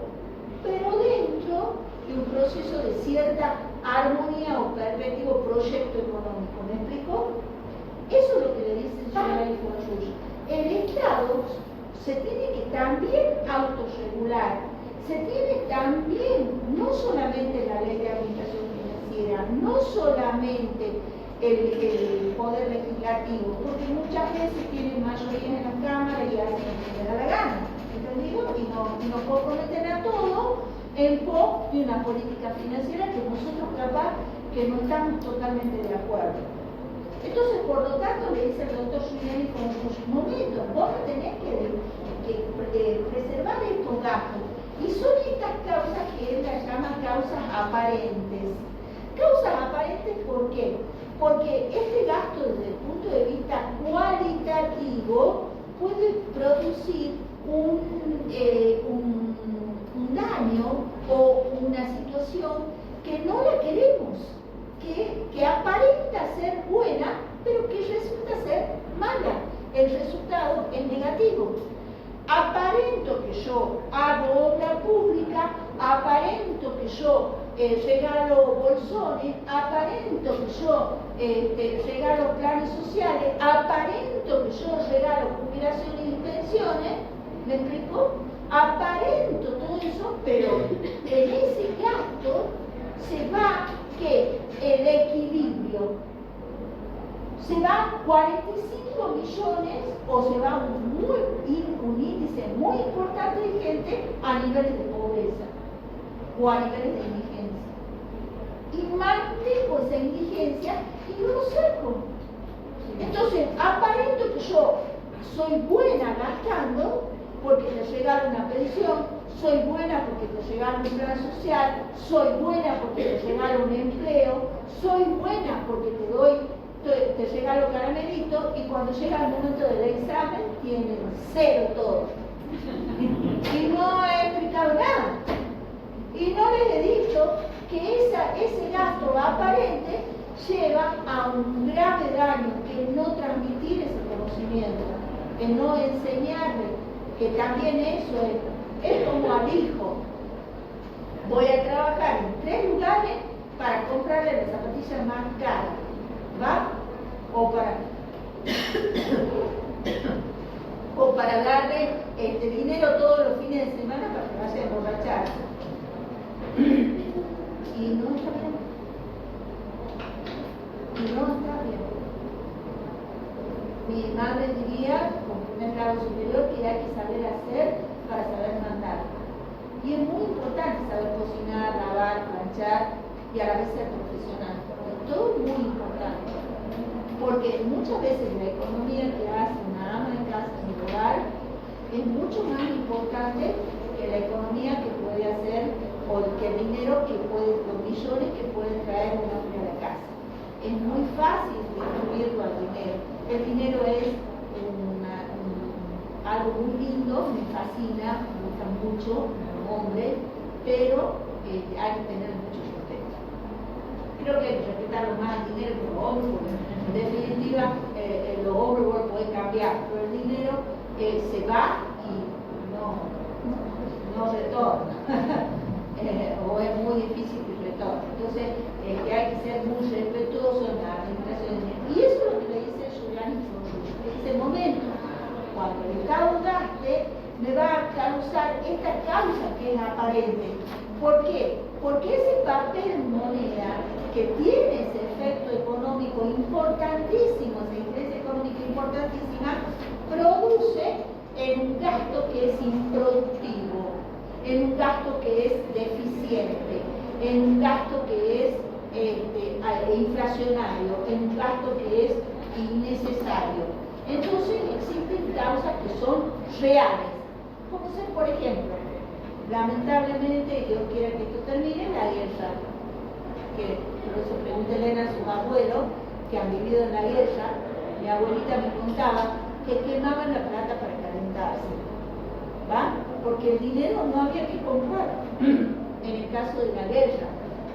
pero dentro de un proceso de cierta armonía o perspectivo proyecto económico. ¿Me explico? Eso es lo que le dice Giuliani con Rush. El Estado se tiene que también autorregular, se tiene también, no solamente la ley de administración financiera, no solamente el poder legislativo, porque muchas veces tienen mayoría en la Cámara y hacen lo que les da la gana, ¿entendido? Y nos comprometen a todo en pos de una política financiera que nosotros capaz que no estamos totalmente de acuerdo. Entonces, por lo tanto, le dice el doctor Giuliani con un momento, vos tenés que preservar estos gastos. Y son estas causas que él las llama causas aparentes. Causas aparentes, ¿por qué? Porque este gasto desde el punto de vista cualitativo puede producir un daño o una situación que no la queremos, que aparenta ser buena, pero que resulta ser mala. El resultado es negativo. Aparento que yo hago obra pública, aparento que yo regalo bolsones, aparento que yo regalo planes sociales, aparento que yo regalo jubilaciones y pensiones, ¿me explico? Aparento todo eso, pero en ese gasto se va que el equilibrio. Se van 45 millones o se va un índice muy importante de gente a niveles de pobreza o a niveles de indigencia. Y mantengo esa indigencia y no lo saco. Entonces, aparento que yo soy buena gastando porque te regalo una pensión, soy buena porque te regalo un plan social, soy buena porque te regalo un empleo, soy buena porque te regalo caramelito, y cuando llega el momento del examen tienen 0 todo. Y no he explicado nada. Y no les he dicho que ese gasto aparente lleva a un grave daño, que no transmitir ese conocimiento, que no enseñarle, que también eso es como al hijo. Voy a trabajar en 3 lugares para comprarle las zapatillas más caras. ¿Va? O para darle dinero todos los fines de semana para que vaya a emborracharse. Y no está bien. Y no está bien. Mi madre diría, con primer grado superior, que hay que saber hacer para saber mandar. Y es muy importante saber cocinar, lavar, planchar y a la vez ser profesional. Todo es muy importante. Porque muchas veces la economía que hace una ama de casa en el hogar es mucho más importante que la economía que puede hacer, o que el dinero que puede, los millones que puede traer un hombre a la casa. Es muy fácil distribuirlo al dinero. El dinero es algo muy lindo, me fascina, me gusta mucho como hombre, pero hay que tener mucho respeto. Creo que hay que respetar más el dinero que los hombres, porque en definitiva los hombres pueden cambiar, pero el dinero se va y no retorna. O es muy difícil que retorne. Entonces, que hay que ser muy respetuoso en la administración del dinero. Y eso es lo que le dice Giuliani. En ese momento, cuando el Estado gaste, me va a causar esta causa que es aparente. ¿Por qué? Porque ese papel moneda que tiene ese efecto económico importantísimo, esa ingresia económica importantísima, produce en un gasto que es improductivo, en un gasto que es deficiente, en un gasto que es inflacionario, en un gasto que es innecesario. Entonces existen causas que son reales, como ser, por ejemplo, lamentablemente, Dios quiera que esto termine, la guerra, que por eso pregúntenle a sus abuelos que han vivido en la guerra. Mi abuelita me contaba que quemaban la plata para calentarse, ¿va? Porque el dinero no había que comprar en el caso de la guerra.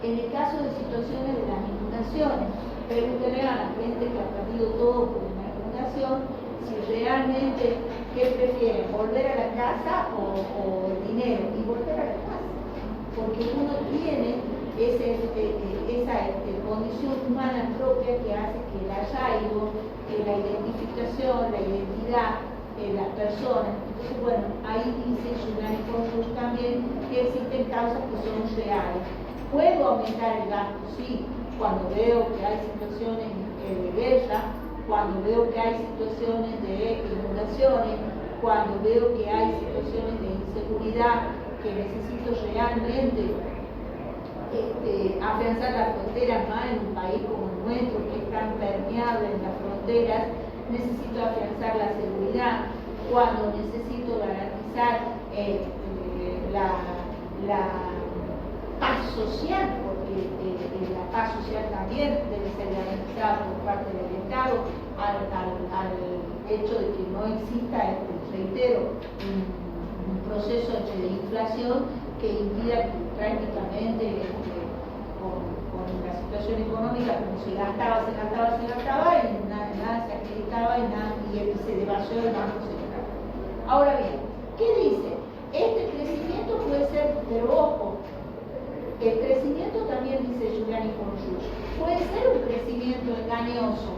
En el caso de situaciones de las inundaciones, pregúntenle a la gente que ha perdido todo por una inundación si realmente, ¿qué prefieren? ¿Volver a la casa o el dinero? Y volver a la casa, porque uno tiene esa condición humana propia que hace que el arraigo, la identificación, la identidad, las personas. Entonces, bueno, ahí dice Giuliani también que existen causas que son reales. ¿Puedo aumentar el gasto? Sí, cuando veo que hay situaciones de guerra, cuando veo que hay situaciones de inundaciones, cuando veo que hay situaciones de inseguridad, que necesito realmente afianzar las fronteras más en un país como el nuestro, que es tan permeable en las fronteras. Necesito afianzar la seguridad cuando necesito garantizar la paz social, porque la paz social también debe ser garantizada por parte del Estado al hecho de que no exista, reitero, un proceso de inflación que impida que prácticamente con la situación económica, como se gastaba y nada se acreditaba y se devaluó el Banco Central. Ahora bien, ¿qué dice? Este crecimiento puede ser, pero ojo, el crecimiento también, dice Giuliani Fonfrutius, puede ser un crecimiento engañoso,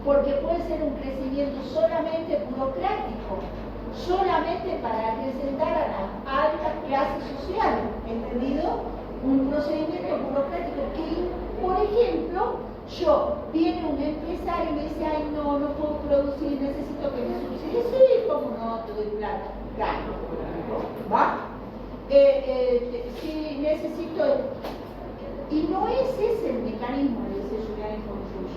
porque puede ser un crecimiento solamente burocrático, solamente para acrecentar a las altas clases sociales, ¿entendido? Un procedimiento burocrático que, por ejemplo, viene un empresario y me dice, ay no puedo producir, necesito que me subsidie. Sí, cómo no, te doy plata, claro, ¿va? Sí, necesito. Y no es ese el mecanismo, dice Giuliani Fonfrutius.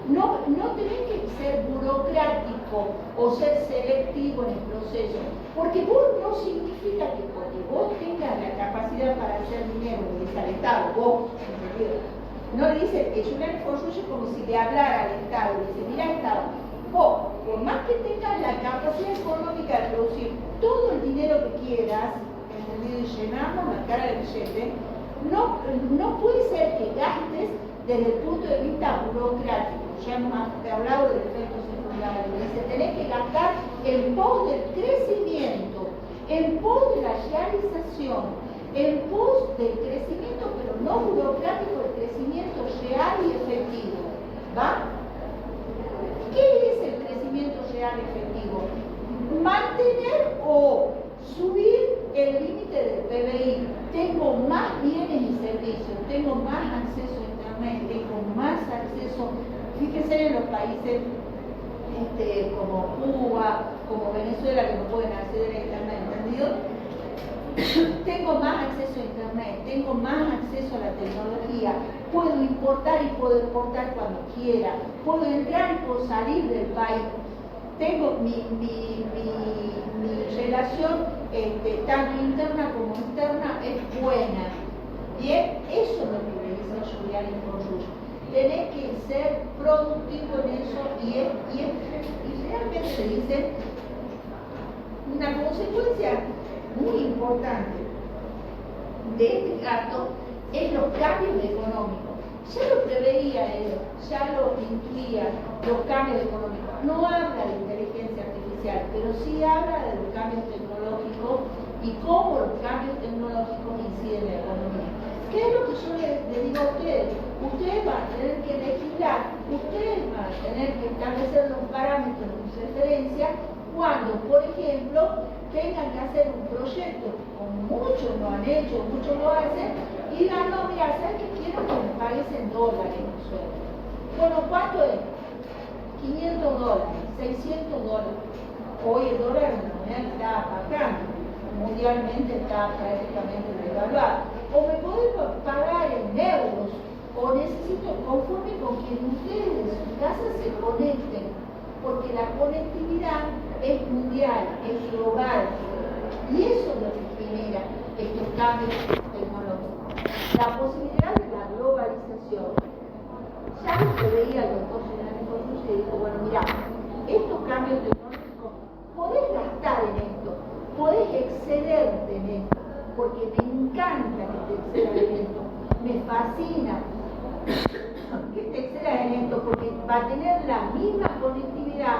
No tenés que ser burocrático o ser selectivo en el proceso, porque vos no significa que porque vos tengas la capacidad para hacer dinero, le dice al Estado, vos, no le dice, Giuliani Fonfrutius como si le hablara al Estado, le dice, mira Estado, vos, por más que tengas la capacidad económica de producir todo el dinero que quieras, ¿entendido? Y llenarnos la cara del billete, no puede ser que gastes desde el punto de vista burocrático. Ya hemos hablado del efecto secundario. Dice, tenés que gastar en pos del crecimiento, en pos de la realización, en pos del crecimiento, pero no burocrático, el crecimiento real y efectivo. ¿Va? ¿Qué es el crecimiento real y efectivo? Mantener o subir el límite del PBI. Tengo más bienes y servicios, tengo más acceso a Internet, tengo más acceso. Fíjense en los países como Cuba, como Venezuela, que no pueden acceder a Internet, ¿entendido? Tengo más acceso a Internet, tengo más acceso a la tecnología, puedo importar y puedo exportar cuando quiera, puedo entrar y puedo salir del país. Tengo mi relación, tanto interna como externa, es buena. Bien, eso es lo que le dice Giuliani Fonfrutius. Tenés que ser productivo en eso y realmente le dice una consecuencia muy importante de este gasto es los cambios económicos. Ya lo preveía él, ya lo intuía, los cambios económicos. No habla de inteligencia artificial, pero sí habla de los cambios tecnológicos y cómo los cambios tecnológicos inciden en la economía. ¿Qué es lo que yo le digo a ustedes? Ustedes van a tener que legislar, ustedes van a tener que establecer los parámetros de referencia cuando, por ejemplo, tengan que hacer un proyecto, como muchos lo han hecho, muchos lo hacen, y digan, no, mira, ¿sabes qué quiero que me pagues en dólares un sueldo? Bueno, ¿cuánto es? $500, $600. Hoy el dólar en la moneda está bajando, mundialmente está prácticamente devaluado. O me podés pagar en euros, o necesito, conforme con quien ustedes en su casa se conecten, porque la conectividad es mundial, es global, y eso es lo que genera estos cambios tecnológicos. La posibilidad de la globalización. Ya lo preveía el doctor Giuliani Fonfrutius y dijo, bueno, mira, estos cambios tecnológicos, podés gastar en esto, podés excederte en esto, porque me encanta que te excedas en esto, me fascina que te excedas en esto, porque va a tener la misma conectividad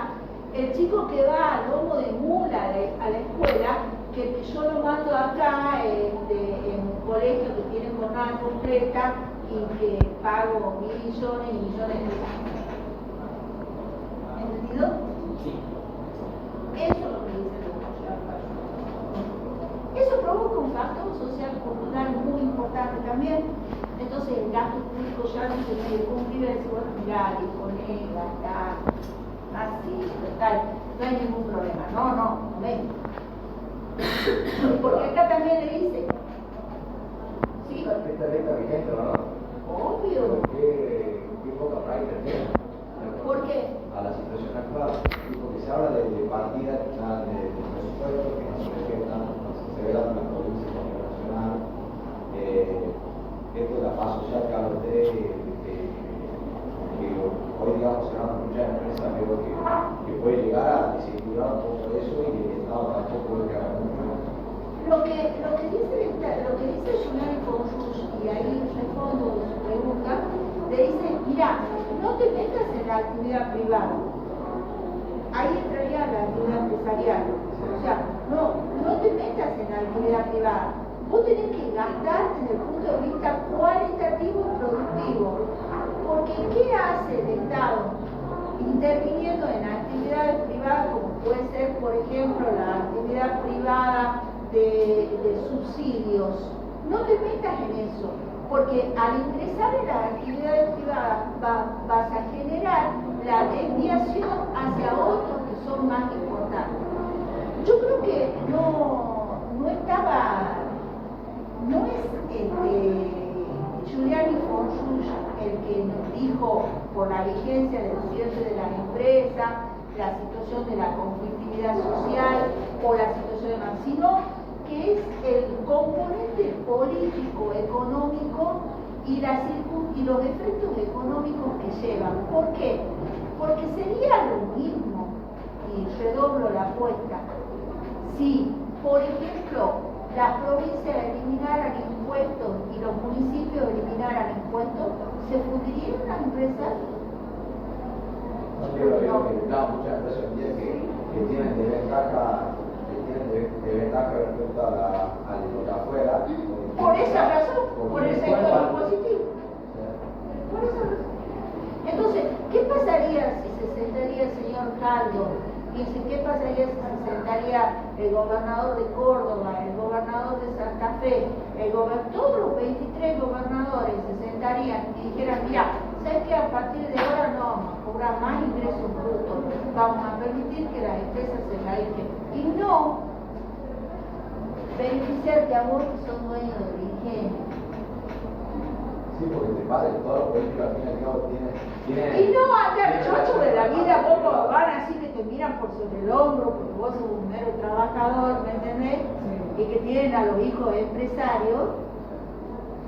el chico que va a lomo de mula a la escuela, que yo lo mando acá en un colegio que tiene jornada completa y que pago millones y millones de pesos. ¿Entendido? Sí. Eso es lo que dice el doctor. Eso provoca un factor social cultural muy importante también. Entonces el gasto público ya no se puede cumplir, es bueno, mirar, disponer, gastar, así, tal, no hay ningún problema. No ven. Porque acá también le dice, Sí. Esta ley está vigente, ¿no? Obvio. ¿Qué poca práctica tiene? ¿Por qué? A la situación actual, porque se habla de partidas de presupuesto que no se respetan, no se ve en la provincia como nacional. Esto de la paz social que habla usted, que hoy digamos se dan muchas empresas, pero que puede llegar a desequilibrar un poco eso y el Estado tampoco puede que haga mucho. Lo que dice Giuliani Conjus, y ahí respondo su pregunta, le dice, mira, no te metas en la actividad privada. Ahí entraría la actividad empresarial. O sea, no te metas en la actividad privada. Vos tenés que gastar desde el punto de vista cualitativo y productivo. Porque ¿qué hace el Estado interviniendo en actividades privadas, como puede ser, por ejemplo, la actividad privada de subsidios? No te metas en eso, porque al ingresar en las actividades privadas vas a generar la desviación hacia otros que son más importantes. Yo creo que no es Giuliani Conjus el que nos dijo por la vigencia del cierre de las empresas, la situación de la conflictividad social o la situación de sino que es el componente político, económico y los efectos económicos que llevan. ¿Por qué? Porque sería lo mismo, y redoblo la apuesta, si, por ejemplo, las provincias eliminaran impuestos y los municipios eliminaran impuestos, ¿se fundirían las empresas? No quiero que muchas empresas hoy día que tienen desventaja respecto a lo de afuera. Por esa razón, por el sector impositivo. Por esa razón. Entonces, ¿qué pasaría si se sentaría el señor Caldo? Dice, ¿qué pasaría si se sentaría el gobernador de Córdoba, el gobernador de Santa Fe, todos los 23 gobernadores se sentarían y dijeran, mira, ¿sabes qué? A partir de ahora no vamos a cobrar más ingresos brutos, vamos a permitir que las empresas se radiquen y no beneficiarte a vos que son dueños del ingenio? Sí, porque te padre, todos los políticos al fin y al cabo tienen... Y no andar chocho de la vida, vos van así que te miran por sobre el hombro, porque vos sos un mero trabajador, ¿me entendés? Y que tienen a los hijos empresarios,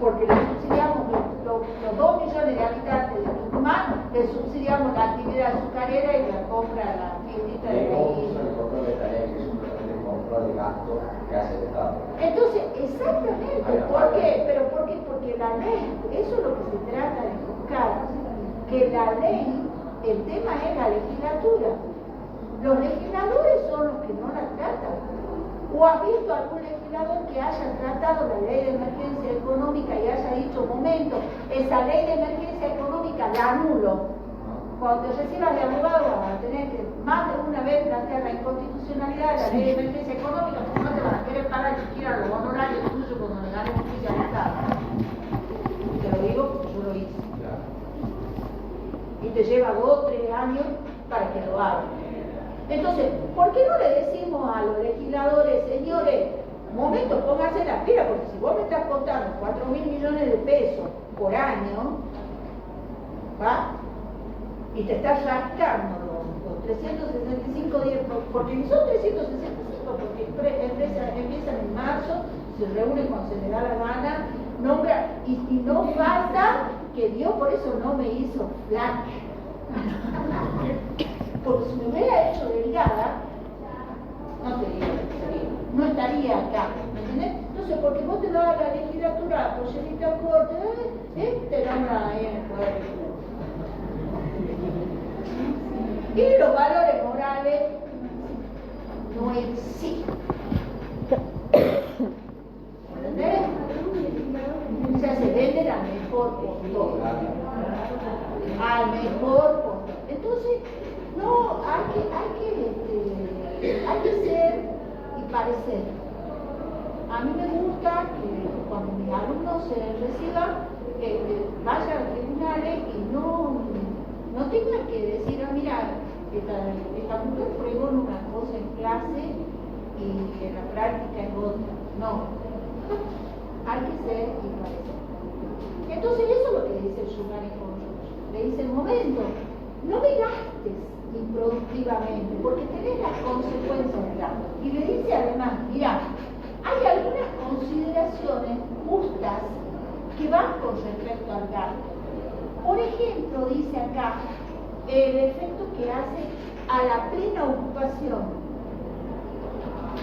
porque les subsidiamos los 2 millones de habitantes de Tucumán, les subsidiamos la actividad azucarera y la compra de la tiendita de vehículos. El control de tarea, que es simplemente el control de gasto que hace el Estado. Entonces, exactamente, ¿por qué? ¿Pero por qué? Porque la ley, eso es lo que se trata de buscar, que la ley, el tema es la legislatura. Los legisladores son los que no la tratan. ¿O has visto algún legislador que haya tratado la ley de emergencia económica y haya dicho, momento, esa ley de emergencia económica la anulo? Cuando te recibas de abogado vas a tener que más de una vez plantear la inconstitucionalidad de la ley de emergencia económica, porque no te van a querer pagar ni siquiera los honorarios tuyos cuando le ganes justicia al Estado. Te lo digo porque yo lo hice. Y te lleva 2 o 3 años para que lo hagas. Entonces, ¿por qué no le decimos a los legisladores, señores, un momento, pónganse la pila, porque si vos me estás contando 4.000 millones de pesos por año, ¿va? Y te estás rascando los 365 días, porque son 365, porque empiezan en marzo, se reúnen cuando se les da la gana, nombra, y no falta que Dios por eso no me hizo flaca. Porque si me hubiera hecho delgada, no te digo lo que sería, no estaría acá, ¿me entiendes? Entonces, porque vos te das a la legislatura, proyecto corte, te nombran ahí en el poder. Y los valores morales no existen. ¿Entendés? O sea, se venden al mejor postor. Al mejor postor. Entonces, no, hay que ser y parecer. A mí me gusta que cuando mis alumnos se reciban, vayan a tribunales y no tengan que decir, mira, esta mujer pregona una cosa en clase y en la práctica es otra. No. hay que ser imparcial. Entonces eso es lo que dice el Shulchan Aruch. Le dice el momento, no me gastes improductivamente, porque tenés las consecuencias del gasto. Y le dice además, mira, hay algunas consideraciones justas que van con respecto al gasto. Por ejemplo, dice acá, el efecto que hace a la plena ocupación.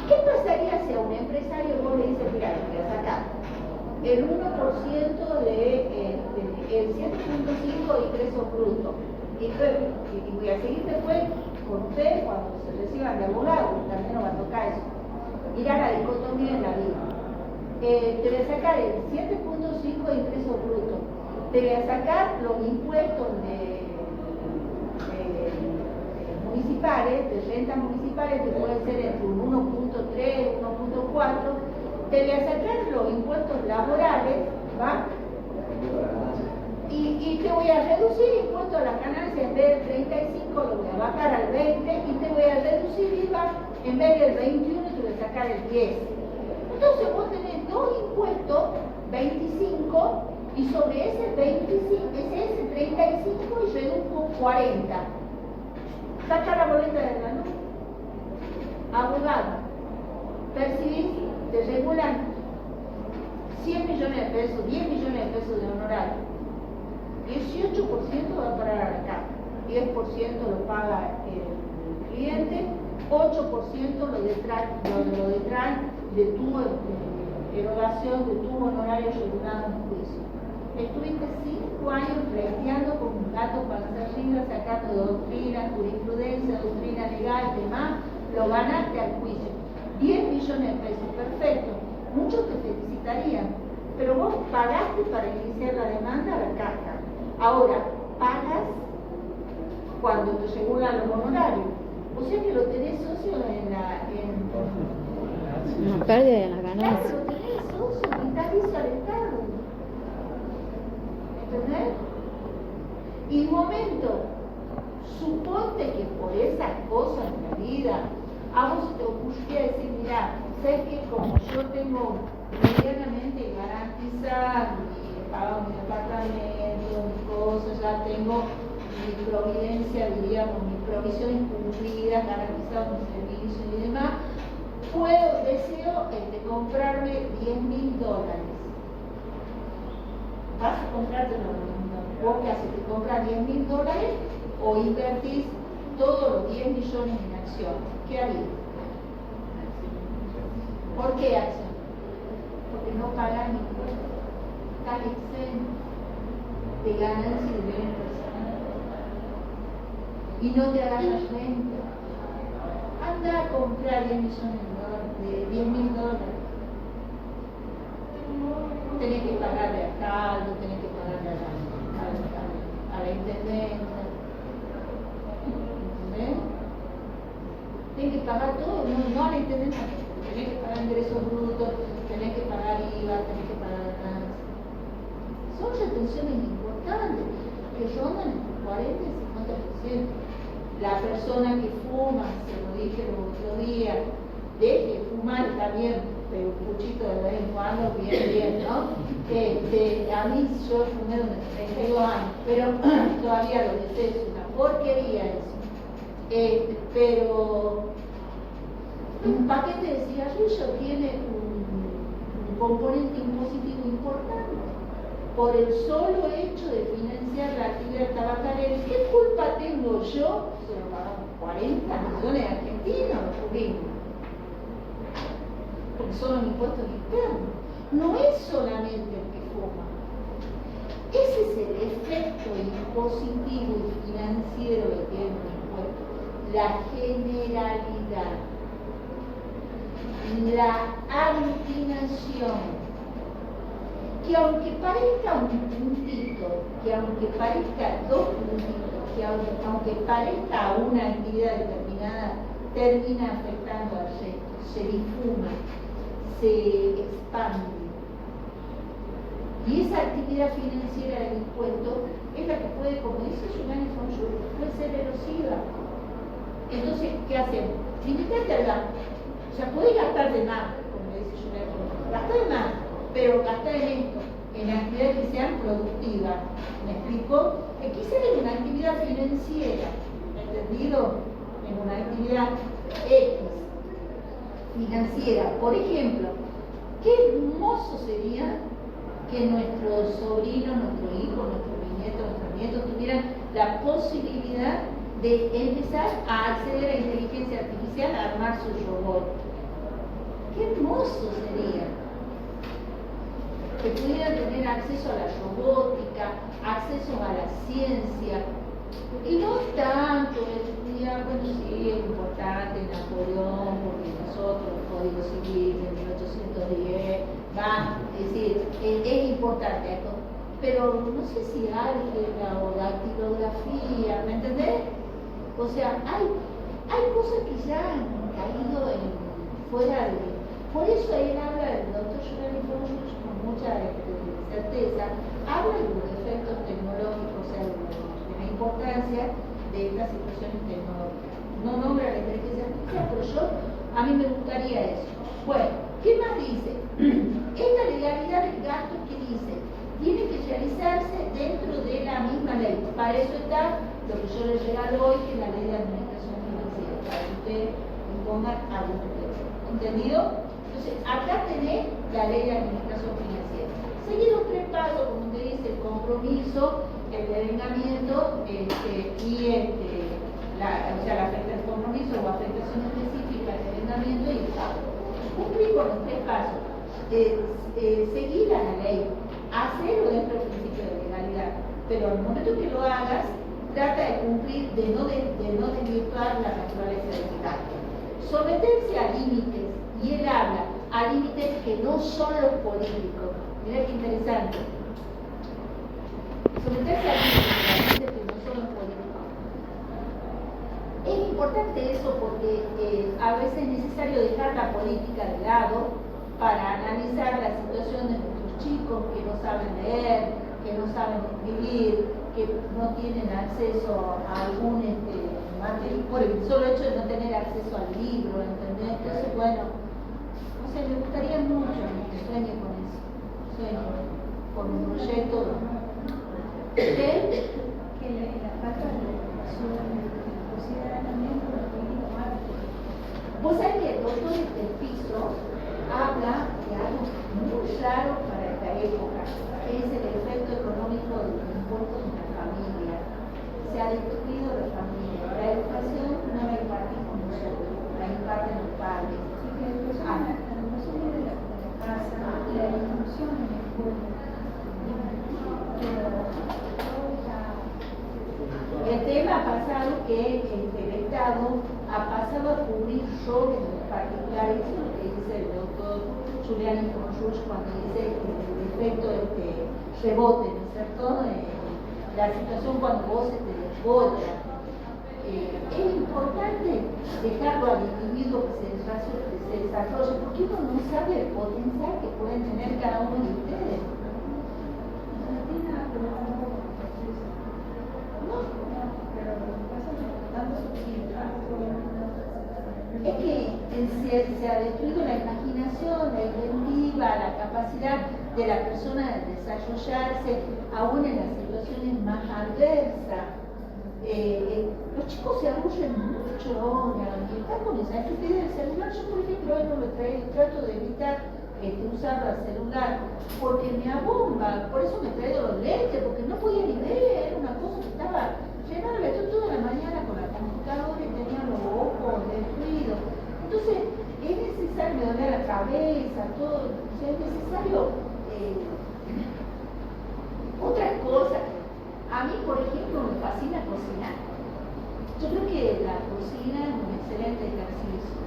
¿Qué pasaría si a un empresario vos le dices, mira, te voy a sacar el 1% el 7.5 de ingreso bruto? Y voy a seguir después con ustedes cuando se reciban de abogado, también nos va a tocar eso. Mirá la dicotomía en la vida. Te voy a sacar el 7.5 de ingreso bruto. Te voy a sacar los impuestos municipales, de rentas municipales, que pueden ser entre un 1.3, 1.4. Te voy a sacar los impuestos laborales, ¿va? Y te voy a reducir impuestos a las ganancias, en vez del 35 lo voy a bajar al 20 y te voy a reducir IVA, en vez del 21 te voy a sacar el 10. Entonces vos tenés dos impuestos, 25, y sobre ese 25, ese 35 y reduzco 40. Saca la boleta de la luz. Abogado, percibís, te regulan 100 millones de pesos, 10 millones de pesos de honorario. 18% va a parar a la caja, 10% lo paga el cliente, 8% lo detrás de tu erogación de tu honorario regulado en juicio. Estuviste 5 años pleiteando con un gato para hacer arriba, sacando doctrina, jurisprudencia, doctrina legal, demás, lo ganaste al juicio. 10 millones de pesos, perfecto. Muchos te felicitarían, pero vos pagaste para iniciar la demanda a la caja. Ahora, pagas cuando te regulan los honorarios. O sea que lo tenés socio Una pérdida de las ganancias. Claro, lo tenés socio, vitalicio al Estado. ¿Entendés? Y un momento, suponte que por esas cosas en la vida, a vos te ocurriría decir, mira, sé que como yo tengo medianamente garantizado mi pago mi departamento, mis cosas, ya tengo mi providencia, diríamos, mis provisiones cumplidas, garantizado mis servicios y demás, deseo comprarme $10.000. ¿Vas a comprarte vos qué haces? ¿Te compras $10.000 o invertís todos los 10 millones en acciones? ¿Qué harías? ¿Por qué acción? Porque no pagas impuestos, estás exento de ganancias y de bienes personales y no te agarras renta. Anda a comprar 10 millones de $10.000. Tenés que pagarle al alcalde, tenés que pagarle a la intendenta. ¿Entendés? Tenés que pagar todo, no a la intendenta. Tenés que pagar ingresos brutos, tenés que pagar IVA, tenés que pagar ganancias. Son retenciones importantes que rondan entre 40 y 50%. La persona que fuma, se lo dije el otro día, deje de fumar, está bien, pero un puchito de vez en cuando, bien, ¿no? A mí yo fumé durante 32 años, pero todavía lo deseo, es una porquería eso. Pero un paquete de cigarrillo tiene un componente impositivo importante por el solo hecho de financiar la actividad tabacalera. ¿Qué culpa tengo yo? Se lo pagamos 40 millones de argentinos, lo cubrimos. Porque son los impuestos internos. No es solamente el que fuma. Ese es el efecto impositivo y financiero que tiene un impuesto. La generalidad, la aglutinación, que aunque parezca un puntito, que aunque parezca dos puntitos, que aunque parezca una actividad determinada, termina afectando al resto, se difuma, se expande. Y esa actividad financiera del impuesto es la que puede, como dice Giovanni Fonjou, puede ser erosiva. Entonces, ¿qué hacemos? Limitarte al gasto. O sea, podés gastar de más, como dice Giovanni Fonjou, gastar de más, pero gastar en esto, en actividades que sean productivas. ¿Me explico? Quizás en una actividad financiera, ¿entendido? En una actividad X financiera. Por ejemplo, qué hermoso sería que nuestros sobrinos, nuestros hijos, nuestros nietos, nuestros nietos tuvieran la posibilidad de empezar a acceder a la inteligencia artificial, a armar su robot. Qué hermoso sería que pudieran tener acceso a la robótica, acceso a la ciencia, y no tanto estudiar, bueno, sí, es importante Napoleón, porque nosotros, el Código Civil de 1810, es decir, es importante esto, pero no sé si álgebra o dactilografía, ¿me entendés? O sea, hay cosas que ya han caído fuera de... Por eso él habla, el doctor Giovanni Fonjuch, con mucha certeza, habla de los efectos tecnológicos, o sea, de la importancia de estas situaciones tecnológicas. No nombra la inteligencia artificial, pero a mí me gustaría eso. Bueno, ¿qué más dice? Esta legalidad del gasto que dice, tiene que realizarse dentro de la misma ley. Para eso está lo que yo les regalo hoy, que es la ley de administración financiera, para que ustedes pongan algún texto. ¿Entendido? Entonces, acá tenés la ley de administración financiera. Seguir los tres pasos, como usted dice, el compromiso, el devengamiento el compromiso o afectación específica, el devengamiento y el pago. Cumplir con los tres pasos. Seguir a la ley, hacerlo dentro del principio de legalidad, pero al momento que lo hagas, trata de cumplir, de no desvirtuar la naturaleza del gasto. Someterse a límites, y él habla a límites que no son los políticos. Mirá qué interesante. Someterse a límites que no son los políticos. Es importante eso porque a veces es necesario dejar la política de lado para analizar la situación de nuestros chicos que no saben leer, que no saben escribir, que no tienen acceso a algún material, por el solo hecho de no tener acceso al libro, ¿entendés? Entonces, bueno, no sé, me gustaría mucho que sueñe con eso, sueñe con un proyecto Que la falta de educación considera también por el político más. Vos sabés que el doctor del piso habla de algo muy raro para esta época, que es el efecto económico de los impuestos en la familia. Se ha destruido la familia. La educación no la impartimos nosotros, la imparten los padres. La educación viene de la casa y la instrucción en el pueblo. El tema ha pasado que el Estado ha pasado a cubrir roles particulares, lo que dice el doctor Giuliani Fonjuch cuando dice el efecto rebote, ¿no es cierto? La situación cuando vos se te desborda. Es importante dejarlo al individuo que se desarrolle, porque uno no sabe el potencial que pueden tener cada uno de ustedes. Es que se ha destruido la imaginación, la inventiva, la capacidad de la persona de desarrollarse aún en las situaciones más adversas. Los chicos se aburren mucho ahora y están con esa estupidez del celular. Yo, por ejemplo, hoy no lo traigo, trato de evitar usar el celular porque me abomba. Por eso me traigo los lentes, porque no podía ni ver, era una cosa que estaba llenando. Estoy toda la mañana con la computadora y tenía los ojos destruidos. Entonces, es necesario, me dolía la cabeza, todo. O sea, es necesario otras cosas. A mí, por ejemplo, me fascina cocinar. Yo creo que la cocina es un excelente ejercicio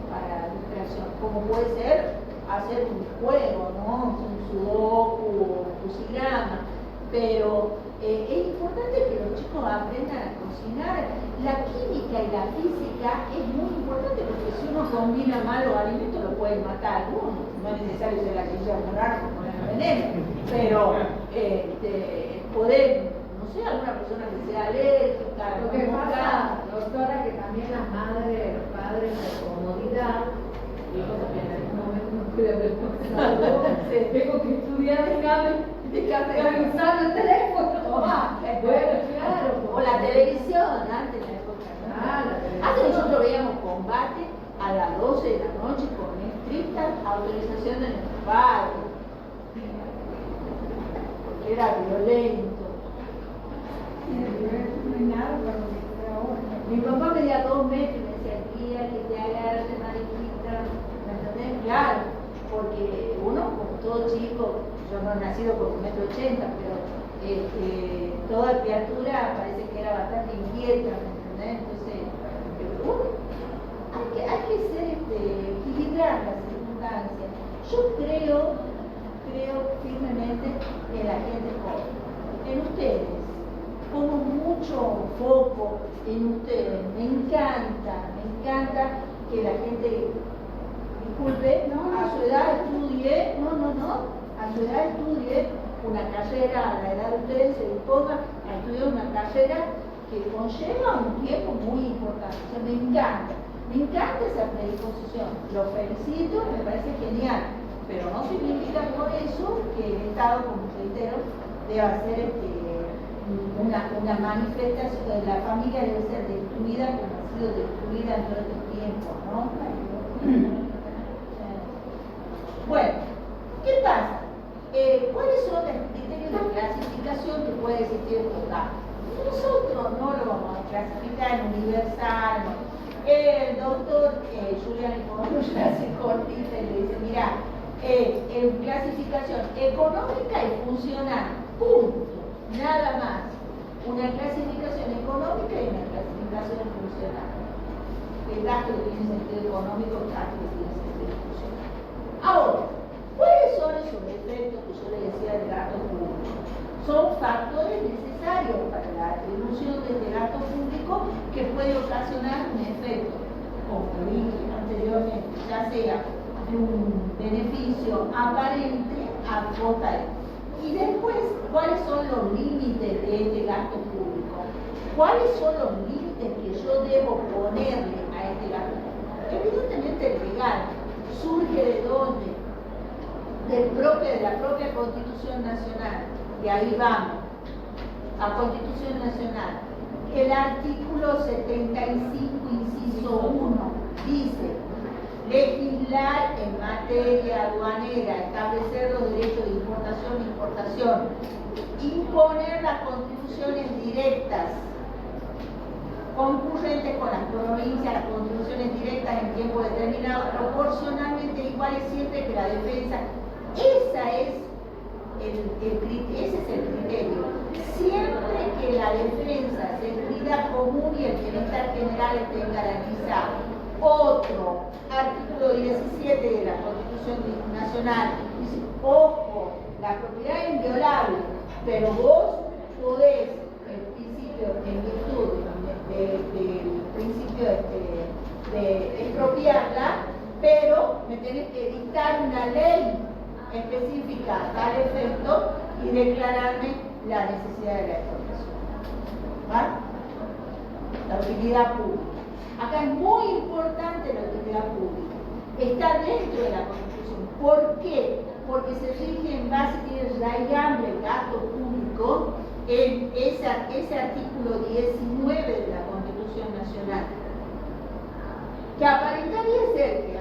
para la distracción, como puede ser hacer un juego, ¿no? Un sudoku o un crucigrama, pero es importante que los chicos aprendan a cocinar. La química y la física es muy importante porque si uno combina mal los alimentos lo pueden matar algunos. No es necesario ser la quilla morar como el veneno, pero poder, no sé, alguna persona que sea alérgica. Lo que pasa, doctora, que también las madres, los padres, de comodidad, y eso que en el mismo no puede haber pasado. Tengo que estudiar, déjame usar el teléfono. Bueno, claro. O la televisión, antes de la época. Antes nosotros veíamos combate a las 12 de la noche con estricta autorización de nuestros padres. Porque era violento. No hay nada para lo que está ahora. Mi papá medía 2 metros y me decía, tía, que te agarre, mariquita. ¿Me entendés? Claro, porque uno, como todo chico, yo no he nacido con 1,80 m, pero toda criatura parece que era bastante inquieta, ¿me entendés? Entonces, hay que ser, equilibrar las circunstancias. Yo creo firmemente en la gente joven, en ustedes. Pongo mucho foco en ustedes. Me encanta que la gente, disculpe, a su edad estudie, a su edad estudie una carrera, a la edad de ustedes se disponga a estudiar una carrera que conlleva un tiempo muy importante. O sea, me encanta esa predisposición. Lo felicito, me parece genial, pero no significa por eso que el Estado, como reitero, deba ser una manifestación. La familia debe ser destruida como ha sido destruida en todo este tiempo, ¿no? Bueno, ¿qué pasa? ¿Cuáles son los criterios de clasificación que puede existir en total? Nosotros no lo vamos a clasificar en universal, no. El doctor Julián Iponrulla hace cortita y le dice, mira, en clasificación económica y funcional, punto. Nada más. Una clasificación económica y una clasificación funcional. El gasto que tiene sentido económico, el gasto que tiene sentido funcional. Ahora, ¿cuáles son esos efectos que yo le decía del gasto público? Son factores necesarios para la atribución de este gasto público que puede ocasionar un efecto, como lo dije anteriormente, ya sea de un beneficio aparente a costa de. Y después, ¿cuáles son los límites de este gasto público? ¿Cuáles son los límites que yo debo ponerle a este gasto público? Evidentemente el legal surge de dónde? De la propia Constitución Nacional. Y ahí vamos, a Constitución Nacional. El artículo 75, inciso 1, dice: legislar en materia aduanera, establecer los derechos de importación e exportación, imponer las contribuciones directas concurrentes con las provincias, las contribuciones directas en tiempo determinado, proporcionalmente iguales siempre que la defensa. Ese es el criterio. Siempre que la defensa, seguridad común y el bienestar general estén garantizados. Otro, artículo 17 de la Constitución Nacional, dice, ojo, la propiedad es inviolable, pero vos podés, en principio, en virtud del principio de expropiarla, pero me tenés que dictar una ley específica a tal efecto y declararme la necesidad de la expropiación. ¿Va? La utilidad pública. Acá es muy importante la utilidad pública. Está dentro de la Constitución. ¿Por qué? Porque se rige en base, tiene raigambre el gasto público en ese artículo 19 de la Constitución Nacional, que aparentaría ser que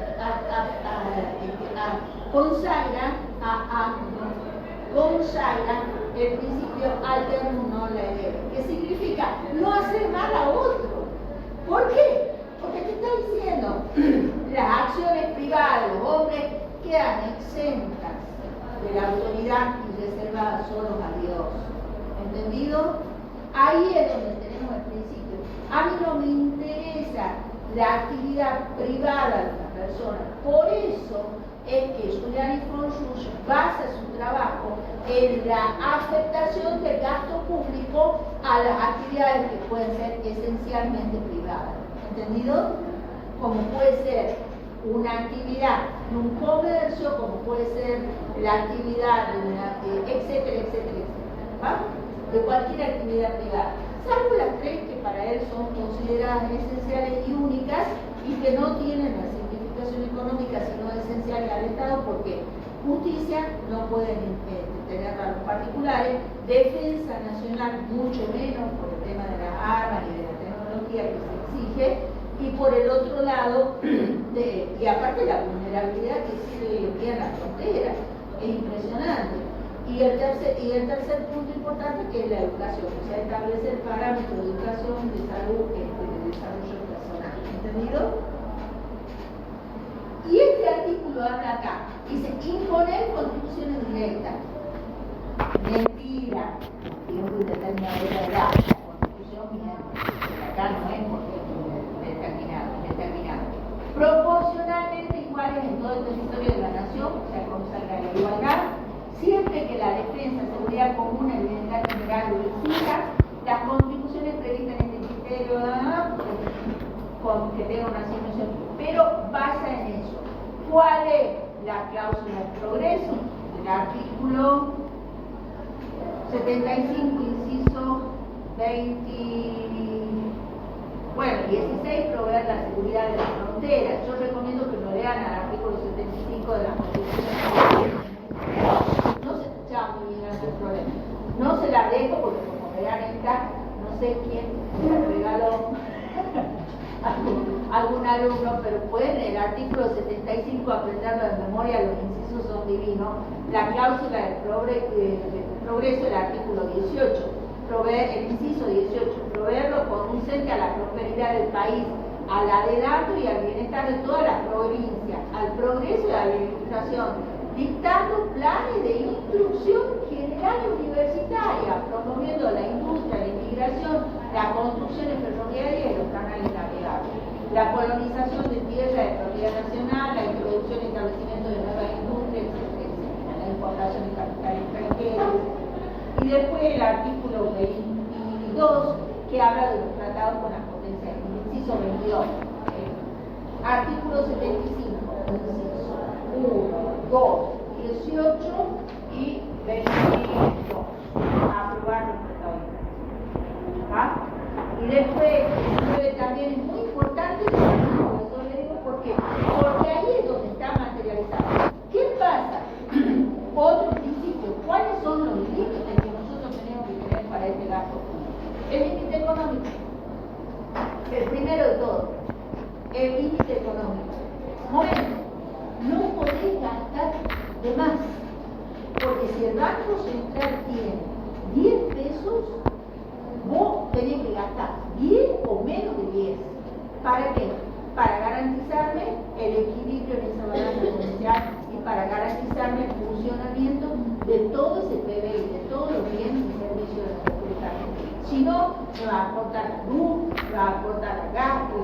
consagra el principio alternum non ledere, que significa no hacer mal a otro. ¿Por qué? Porque te está diciendo, las acciones privadas, los hombres quedan exentas de la autoridad y reservadas solo a Dios. ¿Entendido? Ahí es donde tenemos el principio. A mí no me interesa la actividad privada de una persona. Por eso es que Julián Iponrulla basa su trabajo en la afectación del gasto público a las actividades que pueden ser esencialmente privadas. ¿Entendido? Como puede ser una actividad de un comercio, como puede ser la actividad de una, etcétera, ¿va? De cualquier actividad privada, salvo las tres que para él son consideradas esenciales y únicas y que no tienen la significación educación económica, sino esencial al Estado, porque justicia no pueden tener a los particulares, defensa nacional mucho menos por el tema de las armas y de la tecnología que se exige, y por el otro lado, y aparte la vulnerabilidad que existe hoy en día en la frontera, es impresionante. Y el tercer punto importante, que es la educación, o sea, establecer parámetros de educación, de salud, de desarrollo personal. ¿Entendido? Y este artículo habla acá, dice, imponer contribuciones directas. Mentira. Digo que determinada edad, la constitución miente, pero acá no es porque es determinado. Proporcionalmente iguales en todo el territorio de la nación, o sea, como salga la igualdad, siempre que la defensa, seguridad común, el bienestar general lo exija, las contribuciones previstas en este criterio, que tenga una asignación, pero basa en eso. ¿Cuál es la cláusula de progreso? El artículo 75, inciso 16, proveer la seguridad de las fronteras. Yo recomiendo que lo lean al artículo 75 de la Constitución. No se escuchaba muy bien ese problema. No se la dejo porque, como verán, esta, no sé quién se la regaló algún alumno, pero pueden el artículo 75 aprenderlo de memoria, los incisos son divinos. La cláusula del progreso, el artículo 18, el inciso 18, proveerlo conducente a la prosperidad del país, al adelanto y al bienestar de toda la provincia, al progreso y a la educación, dictando planes de instrucción general y universitaria, promoviendo la industria, la inmigración, la construcción ferroviaria y los canales navegables, la colonización de tierra de propiedad nacional, la introducción y establecimiento de nuevas industrias, etc., la importación de capital extranjero. Y después el artículo 22, que habla de los tratados con las potencias, inciso 22. Artículo 75, inciso 1, 2, 18 y 22. Aprobar los tratados. ¿Ah? Y después, también es muy importante, eso le digo, porque ahí es donde está materializado. ¿Qué pasa? Otro principio, ¿cuáles son los límites que nosotros tenemos que tener para este gasto público? El límite económico. El primero de todo, el límite económico. Momento, no podés gastar de más, porque si el Banco Central tiene 10 pesos, vos tenés que gastar 10 o menos de 10. ¿Para qué? Para garantizarme el equilibrio en esa balanza comercial y para garantizarme el funcionamiento de todo ese PBI, de todos los bienes y servicios de la República Argentina. Si no, me va a aportar la luz, me va a aportar el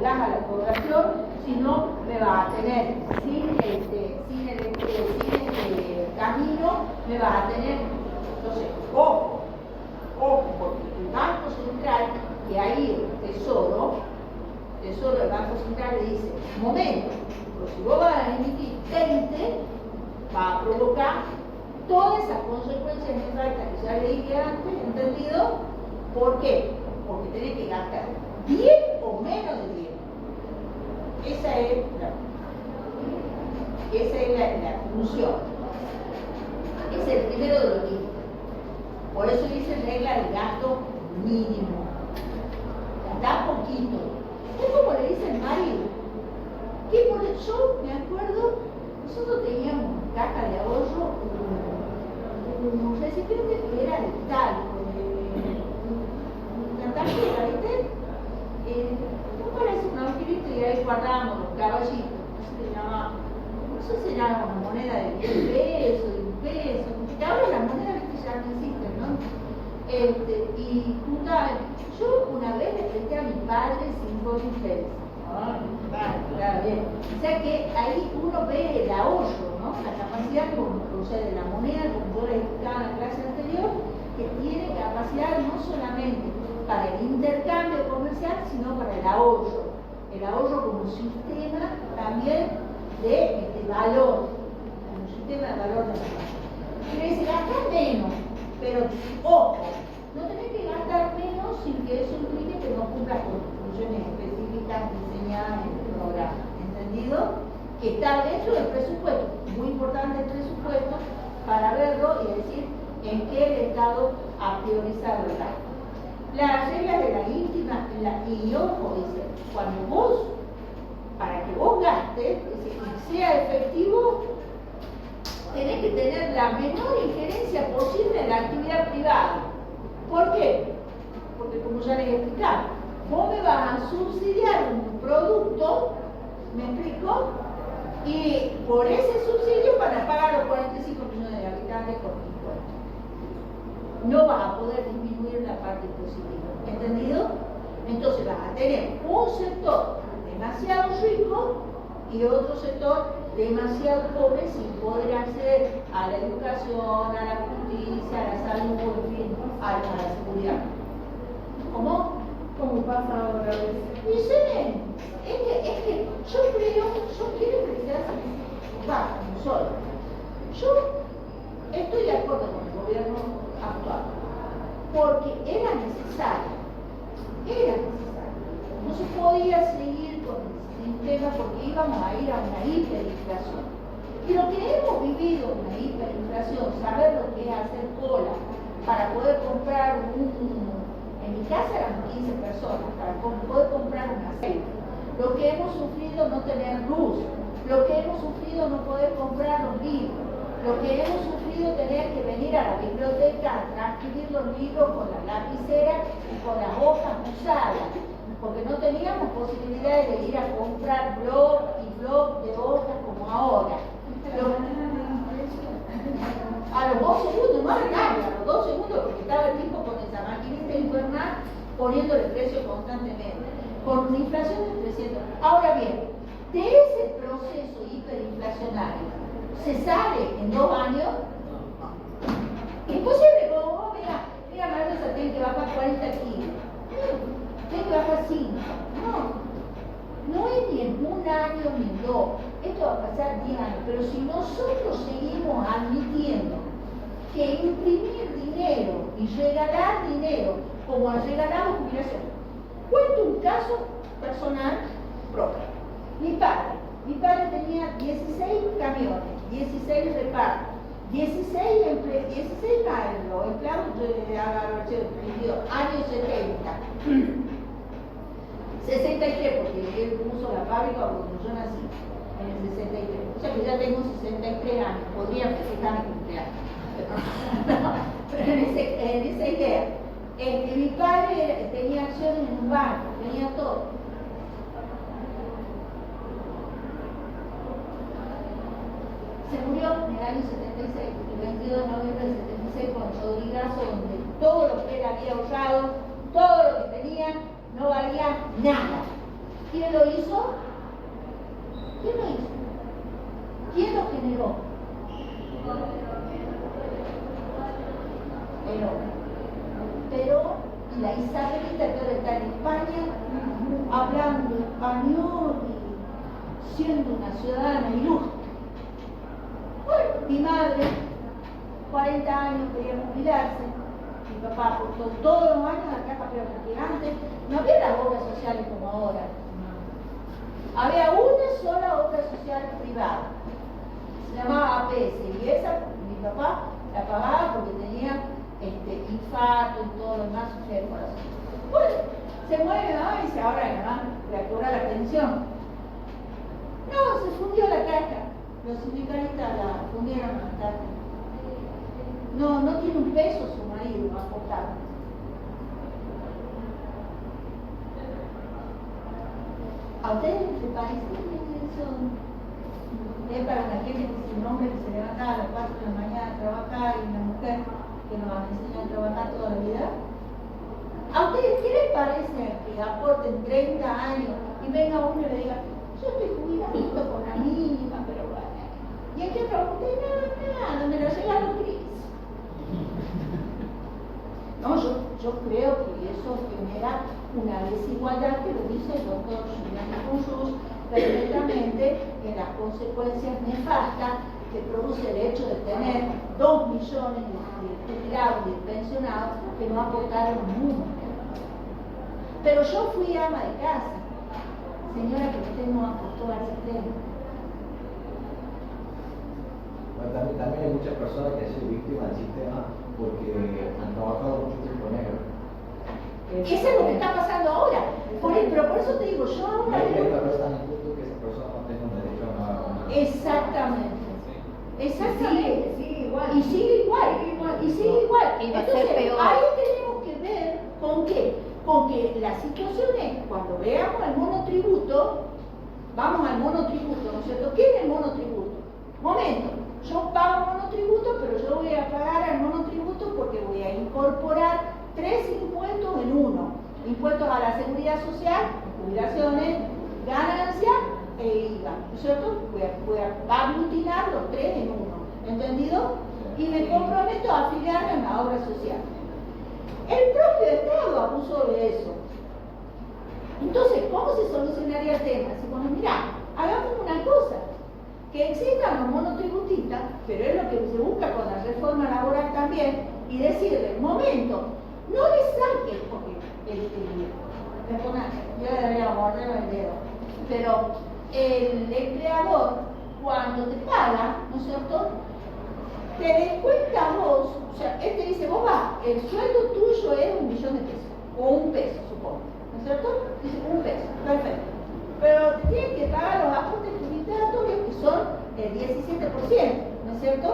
gas a la población, si no, me va a tener sin camino, me va a tener. Entonces, ojo, porque el Banco Central, que ahí el Tesoro, el Banco Central le dice, momento, pero si vos vas a emitir 20, va a provocar todas esas consecuencias nefastas que ya le dije antes, ¿entendido? ¿Por qué? Porque tenés que gastar 10 o menos de 10. Esa es la función. Es el primero de los límites. Por eso dice regla del gasto mínimo. Gastar poquito. Es como le dice el marido. Yo me acuerdo, nosotros teníamos caja de ahorro, un recipiente que era de talco, una tarjeta, ¿viste? No parece un agujerito y ahí guardábamos los caballitos. No sé si era una moneda de 10 pesos, de 1 peso, porque ahora las monedas ya no existen, ¿no? Y juntaba, yo una vez le presté a mi padre 5.000 pesos. Claro, bien. O sea que ahí uno ve el ahorro, ¿no? La capacidad, o sea, de la moneda, como yo le explicaba en la clase anterior, que tiene capacidad no solamente para el intercambio comercial, sino para el ahorro. El ahorro como sistema también de valor, como sistema de valor de la moneda. Pero dice, gastar menos, pero ojo, no tenés que gastar menos sin que eso implique que no cumplas con funciones específicas diseñadas en el programa. ¿Entendido? que está dentro del presupuesto, muy importante el presupuesto, para verlo y decir en qué el Estado ha priorizado el gasto. Las reglas de la íntima, y ojo, dice, cuando vos, para que vos gastes, y sea efectivo, tenés que tener la menor injerencia posible en la actividad privada. ¿Por qué? Porque como ya les he explicado, vos me vas a subsidiar un producto, ¿me explico? Y por ese subsidio van a pagar los 45 millones de habitantes con impuestos. No vas a poder disminuir la parte impositiva. ¿Entendido? Entonces vas a tener un sector demasiado rico y otro sector demasiado pobre sin poder acceder a la educación, a la justicia, a la salud, en fin, a la seguridad. ¿Cómo? Como pasa ahora a veces. Y se ven. Es que yo quiero que se hace no solo. Yo estoy de acuerdo con el gobierno actual, porque era necesario. No se podía seguir con el sistema porque íbamos a ir a una hiperinflación. Y lo que hemos vivido, una hiperinflación, saber lo que es hacer cola para poder comprar en mi casa eran 15 personas, para poder comprar un aceite. Lo que hemos sufrido no tener luz, lo que hemos sufrido no poder comprar los libros, lo que hemos sufrido tener que venir a la biblioteca a transcribir los libros con la lapicera y con las hojas usadas, porque no teníamos posibilidades de ir a comprar blog y blog de hojas como ahora. A los 2 segundos, no a los 2 segundos, porque estaba el tipo con esa maquinita infernal poniéndole precio constantemente, con una inflación de 300. Ahora bien, de ese proceso hiperinflacionario, ¿se sale en 2 años? Imposible, como vos, mira, Marisa, tiene que bajar 40 kilos, tiene que bajar 5. No es ni en 1 año ni en 2, esto va a pasar 10 años, pero si nosotros seguimos admitiendo que imprimir dinero y regalar dinero, como regalamos jubilación. Cuento un caso personal propio. Mi padre tenía 16 camiones, 16 repartos, 16 maestros, empleados de años 70. 63, porque él puso la fábrica cuando yo nací, en el 63. O sea que ya tengo 63 años, podría festejar mi cumpleaños. Pero en esa idea, mi padre tenía acciones en un banco, tenía todo. Se murió en el año 76, el 22 de noviembre del 76, con el Rodrigazo, donde todo lo que él había ahorrado, todo lo que tenía, no valía nada. ¿Quién lo hizo? ¿Quién lo generó? Pero la Isabelita, que ahora está en España, hablando español y siendo una ciudadana ilustre. Bueno, mi madre, 40 años, quería jubilarse. Mi papá aportó todos los años a la caja, pero porque antes no había las obras sociales como ahora. Había una sola obra social privada, se llamaba APS, y esa mi papá la pagaba porque tenía infarto y todo lo demás, sufría el corazón. Bueno, se muere mi mamá y dice, ahora mi mamá le cobra la pensión. No, se fundió la caja. Los sindicalistas la fundieron más tarde. No tiene un peso su marido aportado. ¿A ustedes les parece que eso es para la gente que es un hombre que se levanta a las 4 de la mañana a trabajar y una mujer que nos enseña a trabajar toda la vida? ¿A ustedes qué les parece que aporten 30 años y venga uno y le diga, yo estoy jubilando con la mínima, pero bueno? Y el que pregunte, nada, me lo llegan los gris. No, yo creo que eso genera una desigualdad que lo dice el doctor Julián Conjus perfectamente en las consecuencias nefastas que produce el hecho de tener 2 millones de jubilados y de pensionados que no aportaron nunca. Pero yo fui ama de casa, señora, que usted no aportó al sistema. Bueno, también hay muchas personas que han sido víctimas del sistema porque han trabajado mucho tiempo negro. Eso es lo que está pasando ahora. Pero por eso te digo, yo ahora... Y es tan injusto que esa persona no tenga un derecho a una... Exactamente. Exactamente. Sigue igual. Y sigue igual. Y sigue igual. Y va a ser Entonces, peor. ahí tenemos que ver con qué. Con que la situación es, cuando veamos el monotributo, vamos al monotributo, ¿no es cierto? ¿Qué es el monotributo? Momento, yo pago monotributo, pero yo voy a pagar al monotributo porque voy a incorporar 3 impuestos en uno. Impuestos a la seguridad social, jubilaciones, ganancias e IVA, ¿no es cierto? Voy a aglutinar los 3 en uno, ¿entendido? Y me comprometo a afiliarme a la obra social. El propio Estado abusó de eso. Entonces, ¿cómo se solucionaría el tema? Si bueno, mira, hagamos una cosa, que existan los monotributistas, pero es lo que se busca con la reforma laboral también, y decirle, momento, no le saques, porque yo debería morder el dedo, pero el empleador, cuando te paga, ¿no es cierto?, te descuenta vos, o sea, él te dice, vos vas, el sueldo tuyo es 1 millón de pesos, o 1 peso, supongo, ¿no es cierto? Dice 1 peso, perfecto. Pero te tienen que pagar los aportes jubilatorios, que son el 17%, ¿no es cierto?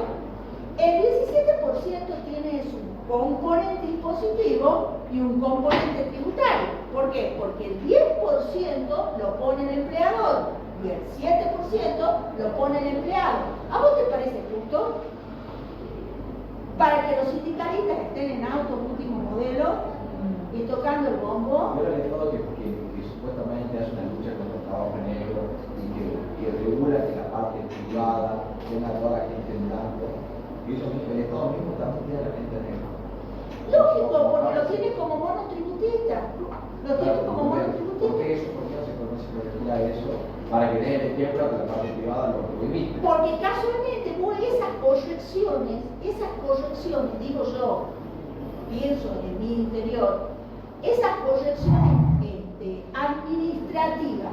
El 17% tiene su componente impositivo y un componente tributario. ¿Por qué? Porque el 10% lo pone el empleador y el 7% lo pone el empleado. ¿A vos te parece justo? Para que los sindicalistas estén en autos último modelo y tocando el bombo. Yo el Estado que supuestamente hace una lucha contra el trabajo negro y que regula que la parte privada tenga a toda la gente en blanco. Y eso mismo, el Estado mismo también tiene a la gente negra. Lógico, porque lo tiene como monotributista. Lo tiene como ¿Por monotributista. qué eso? ¿Por qué no se regula eso? Para que den el ejemplo que la parte privada lo prohibiste. Porque casualmente esas correcciones, digo yo, pienso en mi interior, esas correcciones administrativas,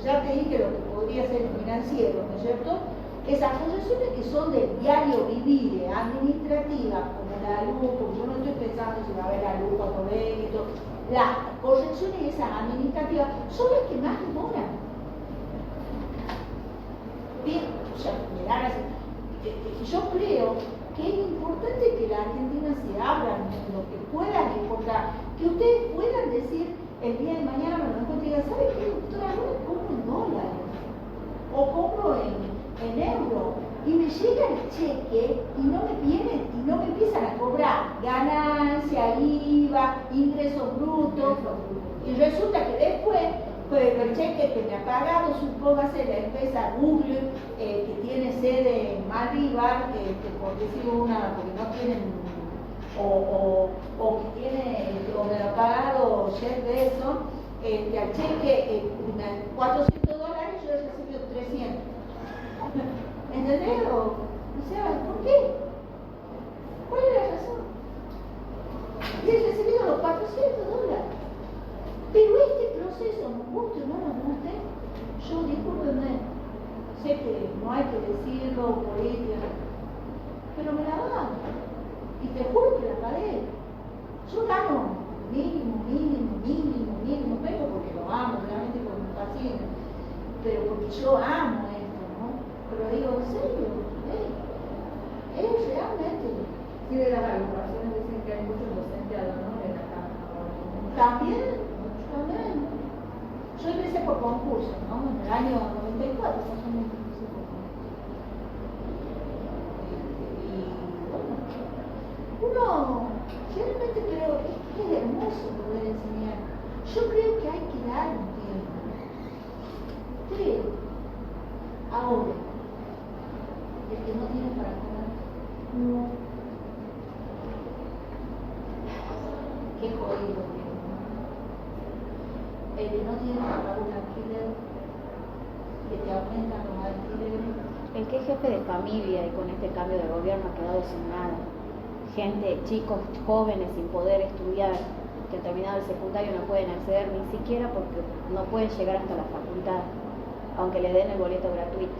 ya te dije lo que podría ser financiero, ¿no es cierto? Esas correcciones que son del diario vivir, administrativas, como la luz, porque yo no estoy pensando si va a haber la luz cuando venga y todo, las correcciones esas administrativas son las que más demoran. Bien, o sea, me dan así. Yo creo que es importante que la Argentina se abra en lo que puedan importar, que ustedes puedan decir el día de mañana, me lo encuentro y digan, ¿sabe qué, doctora? Ahora compro en dólares o compro en euros y me llega el cheque y no me empiezan a cobrar ganancia, IVA, ingresos brutos, y resulta que después pues el cheque que me ha pagado, supóngase la empresa Google, que tiene sede en Malvivar, por decir una, porque no tienen, o que tiene, o me lo ha pagado Jeff Bezos, que al cheque $400, yo he recibido 300. ¿Entendés? O sea, ¿por qué? ¿Cuál es la razón? Y he recibido los $400. Pero este proceso, nos guste o no nos guste, yo discúlpenme, sé que no hay que decirlo política, pero me la dan. Y te juro que la pagué. Yo gano mínimo, pero porque lo amo, realmente porque me fascina, pero porque yo amo esto, ¿no? Pero digo, en serio, es realmente. Sí, de las agrupaciones dicen que hay muchos docentes ad honor en la Cámara. También. Yo ingresé por concurso, ¿no? En el año 94, más o menos ingresé por concurso. Y bueno, uno realmente creo que es hermoso poder enseñar. Yo creo que hay que dar un tiempo. Creo. Ahora, el que no tiene para comer, no. Qué jodido. El que no tiene que pagar un alquiler, que te aumentan los alquileres. El que es jefe de familia y con este cambio de gobierno ha quedado sin nada. Gente, chicos, jóvenes sin poder estudiar, que han terminado el secundario no pueden acceder ni siquiera porque no pueden llegar hasta la facultad, aunque les den el boleto gratuito,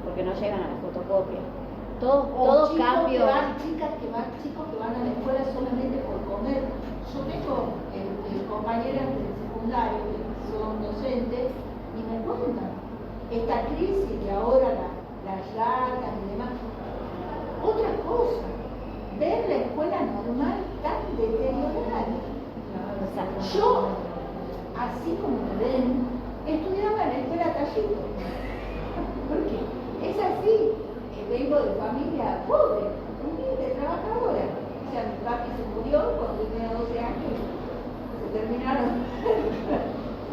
porque no llegan a la fotocopia. todo chicos cambio. chicos que van a la escuela solamente por comer. Yo tengo compañeras del secundario que son docentes y me cuentan esta crisis de ahora, las ratas y demás. Otra cosa, ver la escuela normal tan deteriorada. Yo, así como me ven, estudiaba en la escuela Tallito. Porque es así. Vengo de familia pobre, humilde, trabajadora. O sea, mi papi se murió cuando yo tenía 12 años. Se terminaron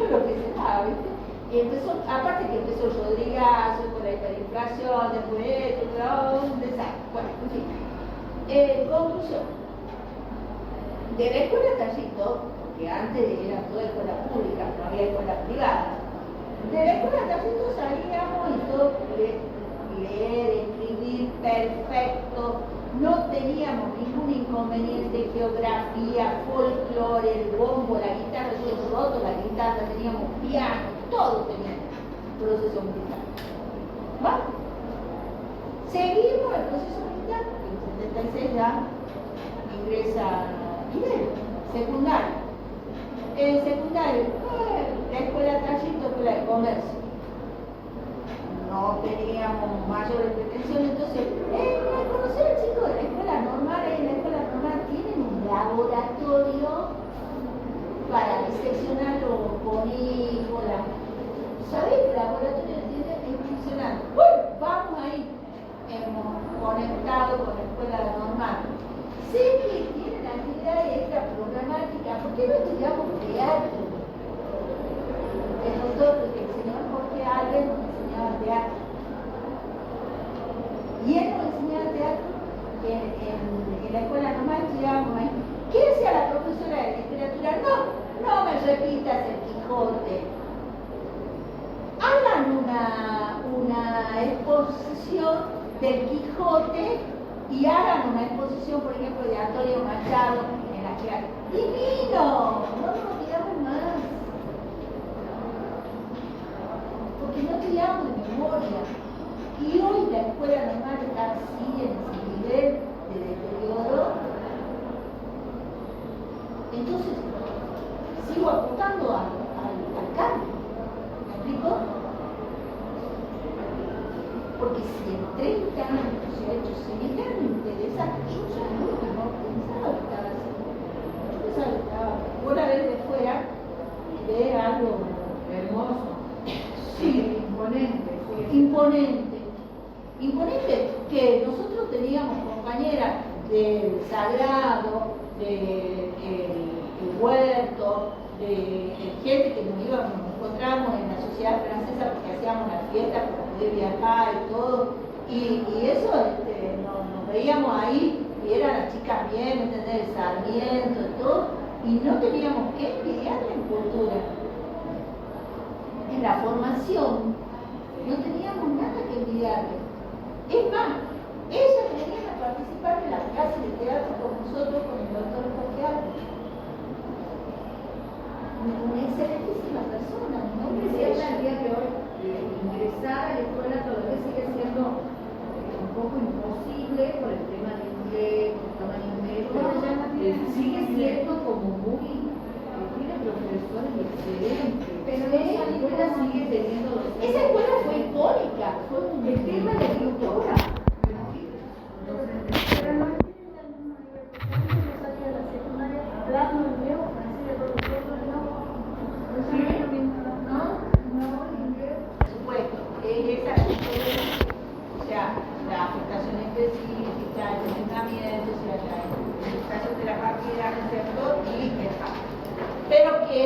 lo que se daba, ¿viste? Y empezó, aparte que empezó el Rodrigazo con la hiperinflación, después esto, un desastre. Bueno, en fin. Conclusión. De la escuela Tallito, porque antes era toda escuela pública, no había escuela privada. De la escuela Tallito salíamos y todo leer, escribir perfecto, no teníamos ningún inconveniente, geografía, folclore, el bombo, la guitarra, yo roto la guitarra, teníamos piano, todo teníamos, proceso militar. ¿Va? Seguimos el proceso militar, en el 76 ya ingresa nivel, secundario. En secundario, la escuela Tallito, escuela de comercio. No teníamos mayores pretensiones, entonces, conocer al chico de la escuela normal, en la escuela normal tienen un laboratorio para diseccionar los ponícolas. ¿Sabés que el laboratorio tiene funcionando? Bueno, vamos ahí, hemos conectado con la escuela normal. Sé que tienen actividades extra programáticas, ¿por qué no estudiamos teatro? El doctor, el señor Jorge Alves, teatro. Y él nos enseñaba teatro en la escuela normal, estudiábamos ahí. ¿Qué decía la profesora de literatura? No me repitas el Quijote. Hagan una exposición del Quijote y hagan una exposición, por ejemplo, de Antonio Machado en la clase. ¡Divino! No nos olvidamos más. Porque no estudiamos de memoria. Y hoy la escuela normal está así en ese nivel de deterioro. Entonces, sigo apuntando al cambio. ¿Me explico? Porque si en 30 años se ha hecho semejante desastre, yo seguro que no pensaba que estaba así. Yo pensaba que estaba, vos la ves de fuera y ves algo hermoso. Sí, imponente, que nosotros teníamos compañeras del Sagrado, del Huerto, de gente que nos encontrábamos en la sociedad francesa porque hacíamos la fiesta para poder viajar y todo, y eso nos veíamos ahí y eran las chicas bien, ¿entendés? El Sarmiento y todo, y no teníamos que envidiarle en cultura. En la formación no teníamos nada que envidiarle. Es más, ellas venían a participar en las clases de teatro con nosotros, con el doctor Jorge Alves. Una excelentísima persona, ¿no? Es cierto, el día de hoy, ingresar a la escuela todavía sigue siendo un poco imposible por el tema del inglés, por el tamaño médico. Sigue siendo como muy. Tiene profesores excelentes. Pero esa escuela sigue teniendo. Esa escuela fue icónica, fue un tema de cultura. Por supuesto, esa o sea, la afectación específica, el entrenamiento, o sea, la educación de la partida, ¿cierto? Y el campo. Pero que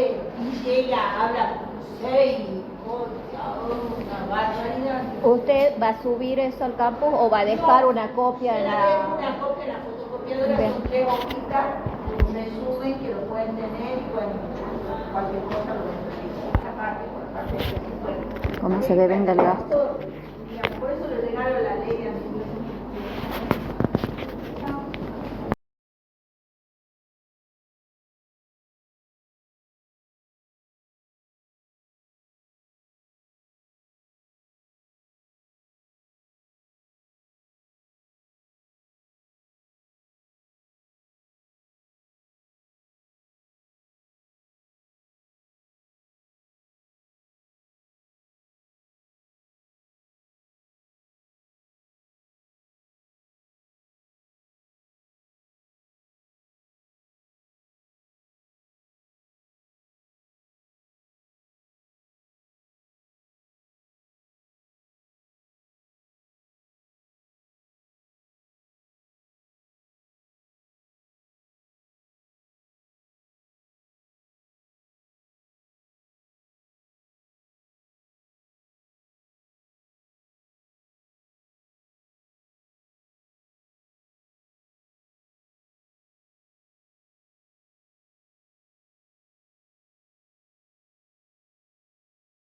llega, habla con 6, una barbaridad. ¿Usted va a subir eso al campus o va a dejar una copia en la...? Una copia en la fotocopiadora, Bien. son 3 hojitas, un resumen que lo pueden tener y bueno, cualquier cosa lo pueden tener. Esta parte, por parte de ¿Cómo se deben del gasto?